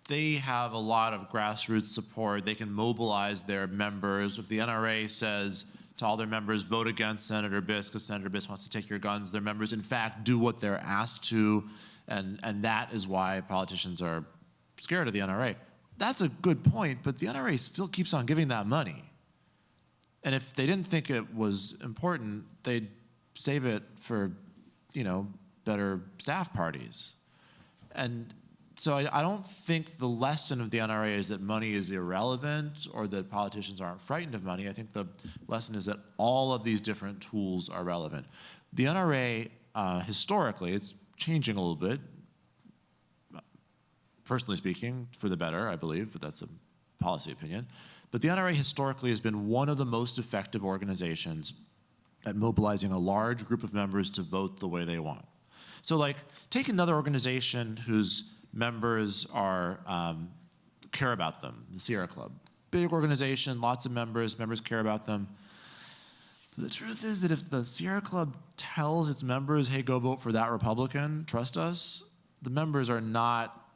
they have a lot of grassroots support, they can mobilize their members. If the NRA says to all their members, vote against Senator Biss because Senator Biss wants to take your guns, their members in fact do what they're asked to, and that is why politicians are scared of the NRA. That's a good point, but the NRA still keeps on giving that money. And if they didn't think it was important, they'd save it for, better staff parties. And so I don't think the lesson of the NRA is that money is irrelevant or that politicians aren't frightened of money. I think the lesson is that all of these different tools are relevant. The NRA, historically, it's changing a little bit, personally speaking, for the better, I believe, but that's a policy opinion. But the NRA historically has been one of the most effective organizations at mobilizing a large group of members to vote the way they want. So take another organization whose members are, care about them, the Sierra Club. Big organization, lots of members care about them. But the truth is that if the Sierra Club tells its members, hey, go vote for that Republican, trust us, the members are not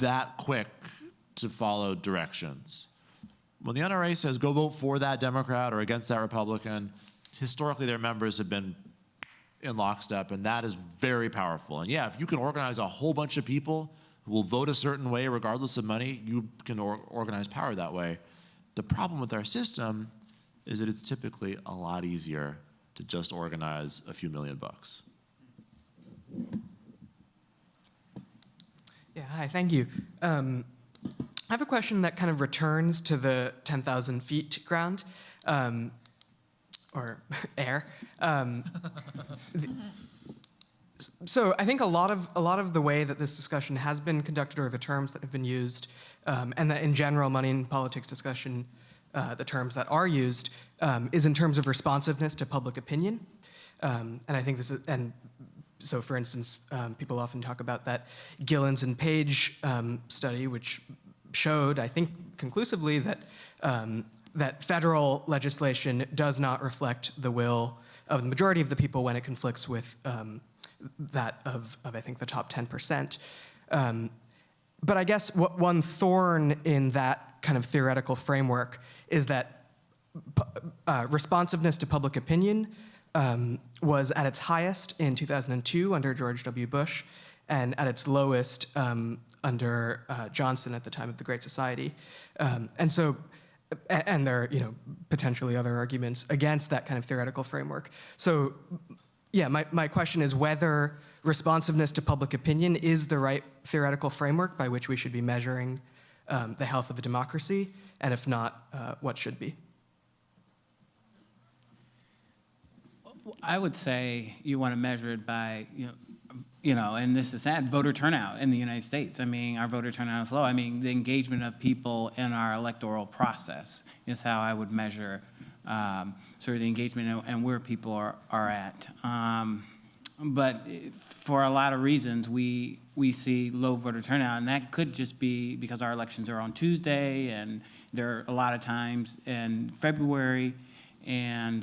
that quick to follow directions. When the NRA says, go vote for that Democrat or against that Republican, historically their members have been in lockstep, and that is very powerful. And yeah, if you can organize a whole bunch of people who will vote a certain way regardless of money, you can organize power that way. The problem with our system is that it's typically a lot easier to just organize a few $1 million. Yeah, hi, thank you. I have a question that kind of returns to the 10,000 feet ground, or air. So I think a lot of the way that this discussion has been conducted, or the terms that have been used, and that in general money and politics discussion, the terms that are used, is in terms of responsiveness to public opinion. And I think this is, and so for instance, people often talk about that Gillens and Page study, which showed, I think conclusively, that that federal legislation does not reflect the will of the majority of the people when it conflicts with that of I think the top 10%. But I guess what one thorn in that kind of theoretical framework is that responsiveness to public opinion was at its highest in 2002 under George W. Bush, and at its lowest under Johnson at the time of the Great Society. And there are, potentially other arguments against that kind of theoretical framework. So, yeah, my question is whether responsiveness to public opinion is the right theoretical framework by which we should be measuring the health of a democracy, and if not, what should be? I would say you want to measure it by, and this is sad, voter turnout in the United States. I mean, our voter turnout is low. I mean, the engagement of people in our electoral process is how I would measure sort of the engagement and where people are at. But for a lot of reasons, we see low voter turnout, and that could just be because our elections are on Tuesday, and there are a lot of times in February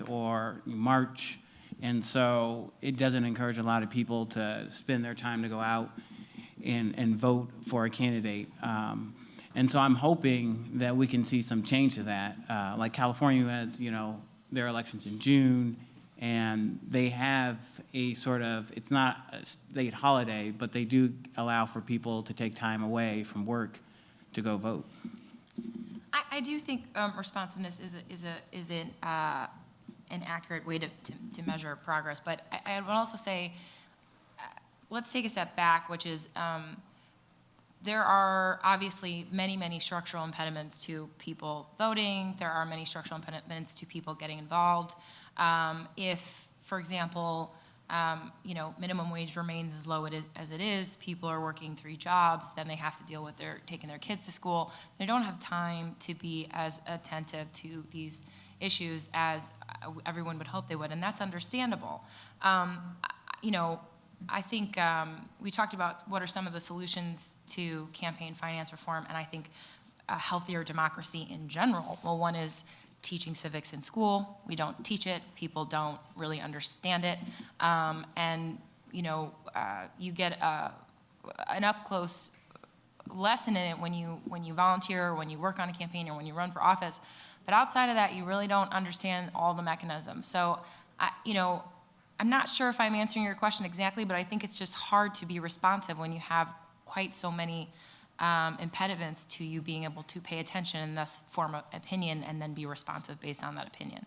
or March. And so it doesn't encourage a lot of people to spend their time to go out and vote for a candidate. And so I'm hoping that we can see some change to that. Like California has, their elections in June, and they have a sort of, it's not a state holiday, but they do allow for people to take time away from work to go vote. I do think responsiveness is an accurate way to measure progress. But I would also say, let's take a step back, which is there are obviously many, many structural impediments to people voting. There are many structural impediments to people getting involved. If, for example, minimum wage remains as low as it is, people are working 3 jobs, then they have to deal with taking their kids to school. They don't have time to be as attentive to these issues as everyone would hope they would, and that's understandable. I think we talked about what are some of the solutions to campaign finance reform, and I think a healthier democracy in general. Well, one is teaching civics in school. We don't teach it. People don't really understand it. You get an up-close lesson in it when you volunteer, or when you work on a campaign, or when you run for office. But outside of that, you really don't understand all the mechanisms. So, I'm not sure if I'm answering your question exactly, but I think it's just hard to be responsive when you have quite so many impediments to you being able to pay attention and thus form an opinion and then be responsive based on that opinion.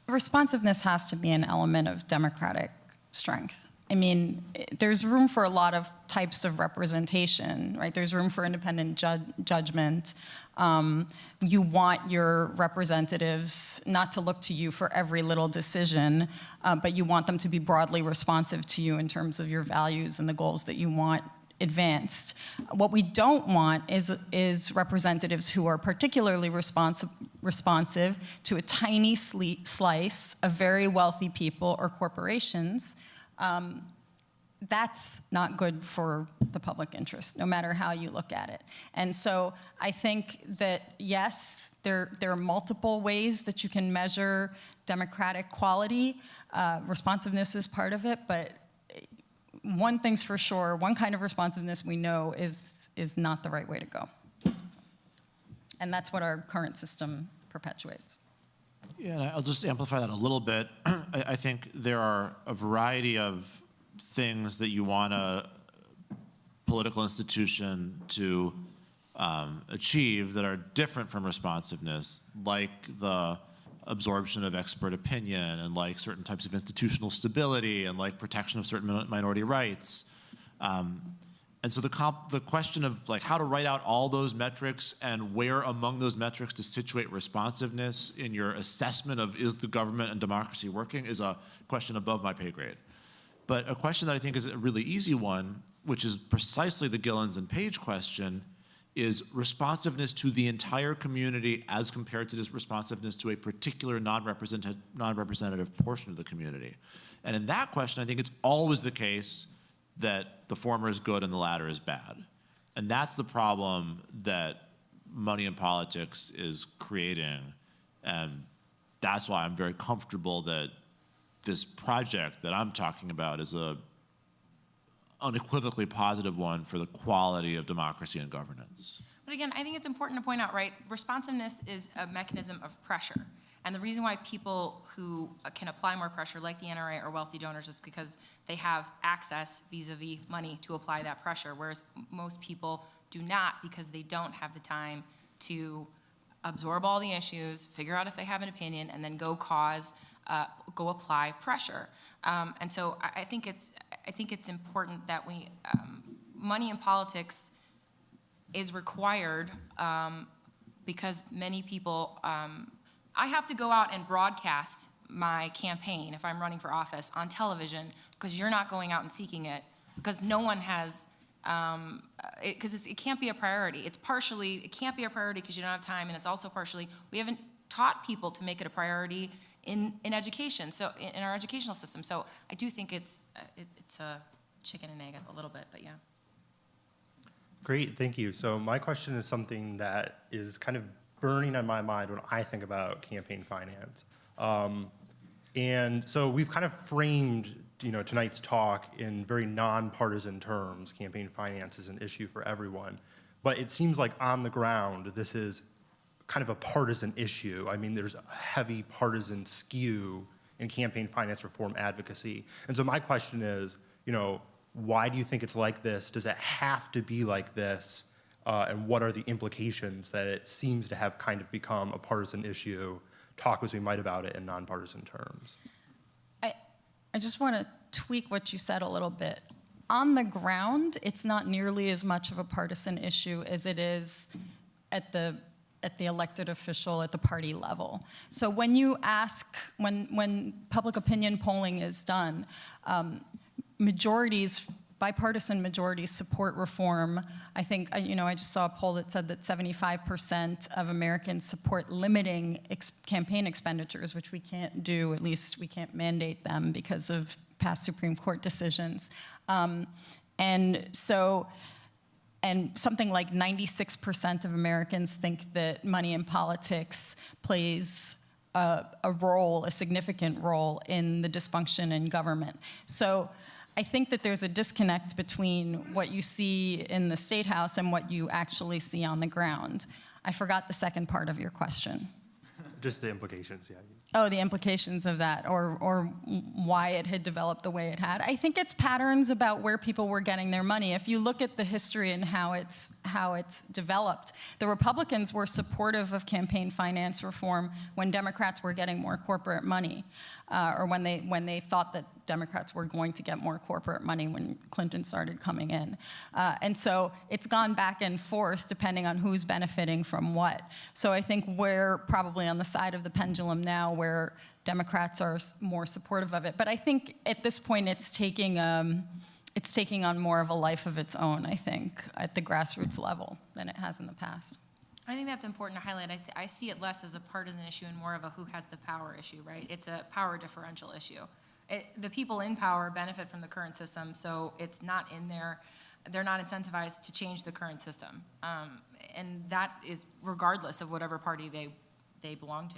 Responsiveness has to be an element of democratic strength. I mean, there's room for a lot of types of representation, right? There's room for independent judgment. You want your representatives not to look to you for every little decision, but you want them to be broadly responsive to you in terms of your values and the goals that you want advanced. What we don't want is representatives who are particularly responsive to a tiny slice of very wealthy people or corporations. That's not good for the public interest, no matter how you look at it. And so I think that, yes, there are multiple ways that you can measure democratic quality. Responsiveness is part of it, but one thing's for sure, one kind of responsiveness we know is not the right way to go. And that's what our current system perpetuates. Yeah, and I'll just amplify that a little bit. I think there are a variety of things that you want a political institution to achieve that are different from responsiveness, like the absorption of expert opinion, and like certain types of institutional stability, and like protection of certain minority rights. And so the question of like how to write out all those metrics and where among those metrics to situate responsiveness in your assessment of is the government and democracy working is a question above my pay grade. But a question that I think is a really easy one, which is precisely the Gillens and Page question, is responsiveness to the entire community as compared to this responsiveness to a particular non-representative portion of the community. And in that question, I think it's always the case that the former is good and the latter is bad. And that's the problem that money in politics is creating. And that's why I'm very comfortable that this project that I'm talking about is a unequivocally positive one for the quality of democracy and governance. But again, I think it's important to point out, right, responsiveness is a mechanism of pressure. And the reason why people who can apply more pressure, like the NRA, are wealthy donors is because they have access vis-a-vis money to apply that pressure, whereas most people do not because they don't have the time to absorb all the issues, figure out if they have an opinion, and then go apply pressure. And so I think it's important that we money in politics is required because many people. I have to go out and broadcast my campaign if I'm running for office on television because you're not going out and seeking it because no one has. Because it can't be a priority. It can't be a priority because you don't have time, and it's also partially we haven't taught people to make it a priority in education, so in our educational system. So I do think it's a chicken and egg a little bit, but yeah. Great, thank you. So my question is something that is kind of burning on my mind when I think about campaign finance. And so we've kind of framed tonight's talk in very nonpartisan terms. Campaign finance is an issue for everyone. But it seems like on the ground, this is kind of a partisan issue. I mean, there's a heavy partisan skew in campaign finance reform advocacy. And so my question is, why do you think it's like this? Does it have to be like this? And what are the implications that it seems to have kind of become a partisan issue, talk as we might about it in nonpartisan terms? I just want to tweak what you said a little bit. On the ground, it's not nearly as much of a partisan issue as it is at the elected official, at the party level. So when you ask, when public opinion polling is done, bipartisan majorities support reform. I think, I just saw a poll that said that 75% of Americans support limiting campaign expenditures, which we can't do, at least we can't mandate them because of past Supreme Court decisions. And something like 96% of Americans think that money in politics plays a significant role in the dysfunction in government. So I think that there's a disconnect between what you see in the State House and what you actually see on the ground. I forgot the second part of your question. Just the implications, yeah. Oh, the implications of that, or why it had developed the way it had. I think it's patterns about where people were getting their money. If you look at the history and how it's developed, the Republicans were supportive of campaign finance reform when Democrats were getting more corporate money, or when they thought that Democrats were going to get more corporate money when Clinton started coming in. And so it's gone back and forth depending on who's benefiting from what. So I think we're probably on the side of the pendulum now where Democrats are more supportive of it. But I think at this point it's taking on more of a life of its own, I think, at the grassroots level than it has in the past. I think that's important to highlight. I see it less as a partisan issue and more of a who has the power issue, right? It's a power differential issue. The people in power benefit from the current system, so it's not in there. They're not incentivized to change the current system. And that is regardless of whatever party they belong to.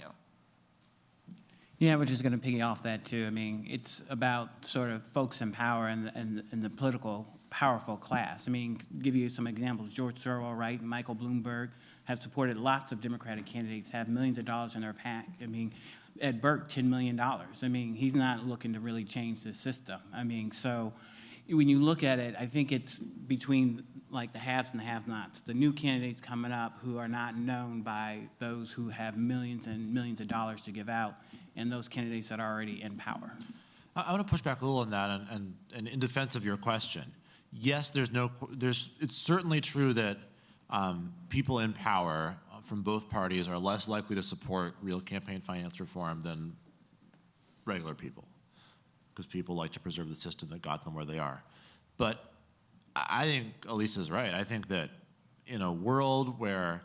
Yeah, we're just going to piggy off that too. I mean, it's about sort of folks in power and the political powerful class. I mean, give you some examples. George Soros, right, and Michael Bloomberg have supported lots of Democratic candidates, have millions of dollars in their PAC. I mean, Ed Burke, $10 million. I mean, he's not looking to really change the system. I mean, so when you look at it, I think it's between like the haves and the have-nots. The new candidates coming up who are not known by those who have millions and millions of dollars to give out, and those candidates that are already in power. I want to push back a little on that, and in defense of your question. yes, it's certainly true that people in power from both parties are less likely to support real campaign finance reform than regular people, because people like to preserve the system that got them where they are. But I think Elisa's right. I think that in a world where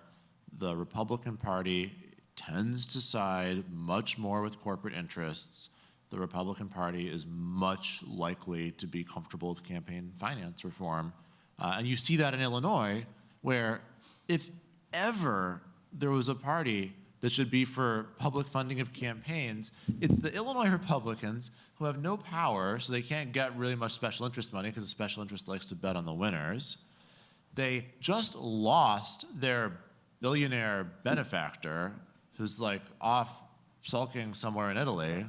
the Republican Party tends to side much more with corporate interests, the Republican Party is much likely to be comfortable with campaign finance reform. And you see that in Illinois, where if ever there was a party that should be for public funding of campaigns, it's the Illinois Republicans, who have no power, so they can't get really much special interest money because the special interest likes to bet on the winners. They just lost their billionaire benefactor, who's like off sulking somewhere in Italy,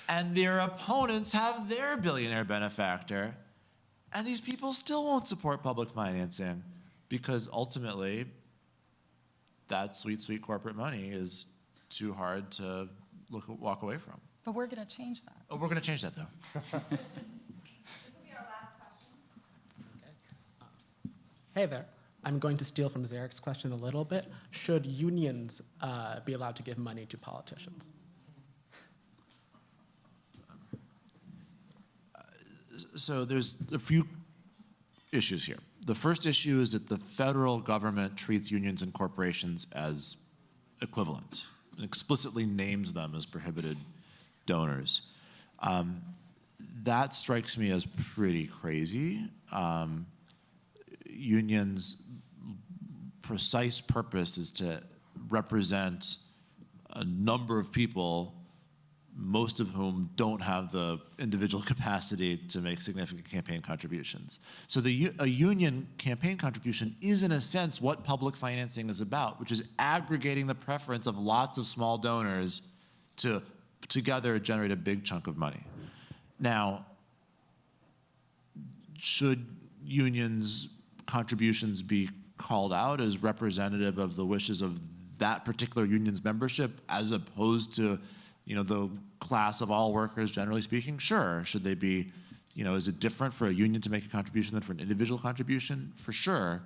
and their opponents have their billionaire benefactor, and these people still won't support public financing because ultimately that sweet, sweet corporate money is too hard to walk away from. But we're going to change that. Oh, we're going to change that, though. This will be our last question. Hey there. I'm going to steal from Zarek's question a little bit. Should unions be allowed to give money to politicians? So there's a few issues here. The first issue is that the federal government treats unions and corporations as equivalent and explicitly names them as prohibited donors. That strikes me as pretty crazy. Unions' precise purpose is to represent a number of people, most of whom don't have the individual capacity to make significant campaign contributions. So a union campaign contribution is, in a sense, what public financing is about, which is aggregating the preference of lots of small donors to together generate a big chunk of money. Now, should unions' contributions be called out as representative of the wishes of that particular union's membership as opposed to, the class of all workers, generally speaking? Sure. Should they be, is it different for a union to make a contribution than for an individual contribution? For sure.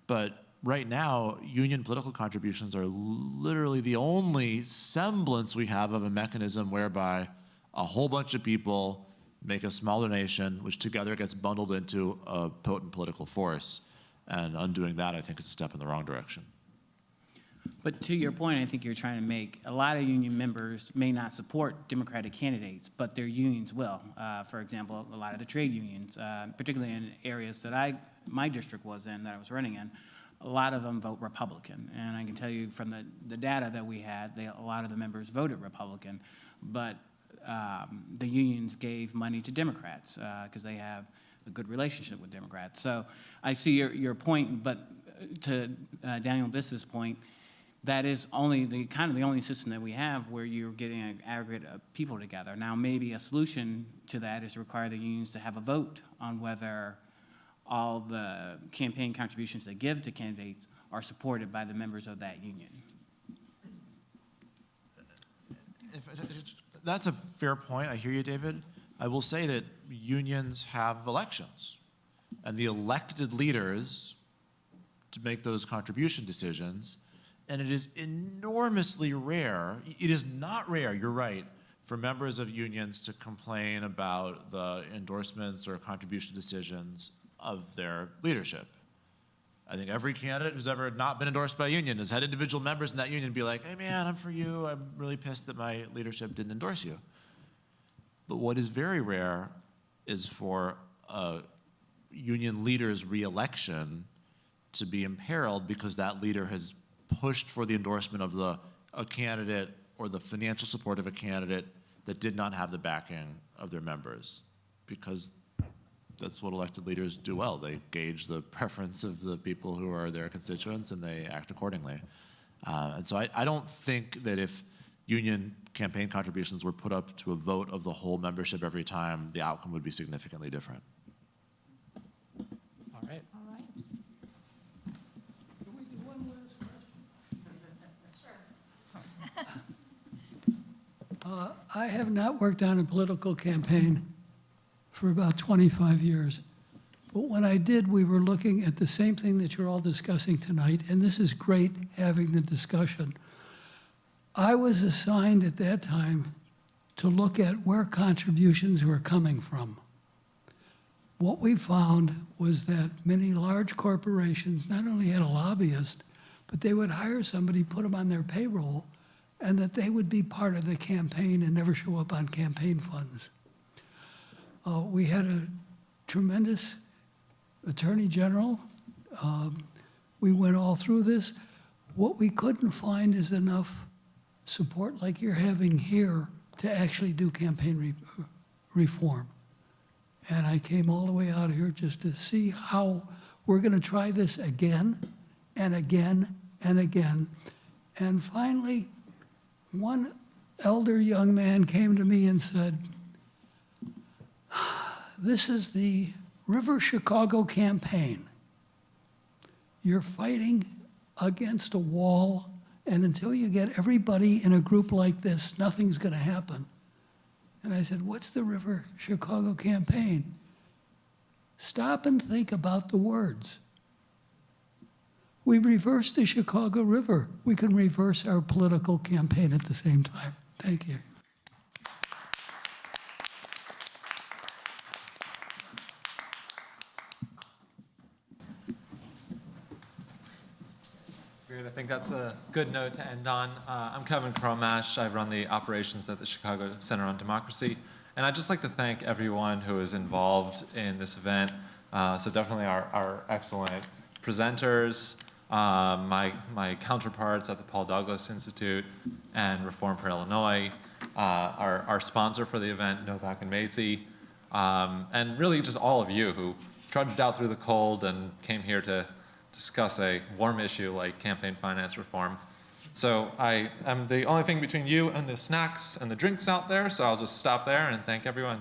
But right now, union political contributions are literally the only semblance we have of a mechanism whereby a whole bunch of people make a small donation, which together gets bundled into a potent political force. And undoing that, I think, is a step in the wrong direction. But to your point, I think you're trying to make, a lot of union members may not support Democratic candidates, but their unions will. For example, a lot of the trade unions, particularly in areas that my district was in, that I was running in, a lot of them vote Republican. And I can tell you from the data that we had, a lot of the members voted Republican, but the unions gave money to Democrats because they have a good relationship with Democrats. So I see your point, but to Daniel Biss's point, that is only the only system that we have where you're getting an aggregate of people together. Now, maybe a solution to that is to require the unions to have a vote on whether all the campaign contributions they give to candidates are supported by the members of that union. That's a fair point. I hear you, David. I will say that unions have elections, and the elected leaders to make those contribution decisions, and it is enormously rare. It is not rare, you're right, for members of unions to complain about the endorsements or contribution decisions of their leadership. I think every candidate who's ever not been endorsed by a union has had individual members in that union be like, hey man, I'm for you. I'm really pissed that my leadership didn't endorse you. But what is very rare is for a union leader's reelection to be imperiled because that leader has pushed for the endorsement of a candidate or the financial support of a candidate that did not have the backing of their members, because that's what elected leaders do well. They gauge the preference of the people who are their constituents and they act accordingly. And so I don't think that if union campaign contributions were put up to a vote of the whole membership every time, the outcome would be significantly different. All right. Can we do one last question? I have not worked on a political campaign for about 25 years. But when I did, we were looking at the same thing that you're all discussing tonight, and this is great having the discussion. I was assigned at that time to look at where contributions were coming from. What we found was that many large corporations not only had a lobbyist, but they would hire somebody, put them on their payroll, and that they would be part of the campaign and never show up on campaign funds. We had a tremendous attorney general. We went all through this. What we couldn't find is enough support like you're having here to actually do campaign reform. And I came all the way out here just to see how we're going to try this again and again and again. And finally, one elder young man came to me and said, "This is the River Chicago campaign. You're fighting against a wall, and until you get everybody in a group like this, nothing's going to happen." And I said, "What's the River Chicago campaign?" Stop and think about the words. We reverse the Chicago River. We can reverse our political campaign at the same time. Thank you. Great. I think that's a good note to end on. I'm Kevin Cromash. I run the operations at the Chicago Center on Democracy. And I'd just like to thank everyone who is involved in this event. So definitely our excellent presenters, my counterparts at the Paul Douglas Institute and Reform for Illinois, our sponsor for the event, Novak and Macy, and really just all of you who trudged out through the cold and came here to discuss a warm issue like campaign finance reform. So I am the only thing between you and the snacks and the drinks out there, so I'll just stop there and thank everyone.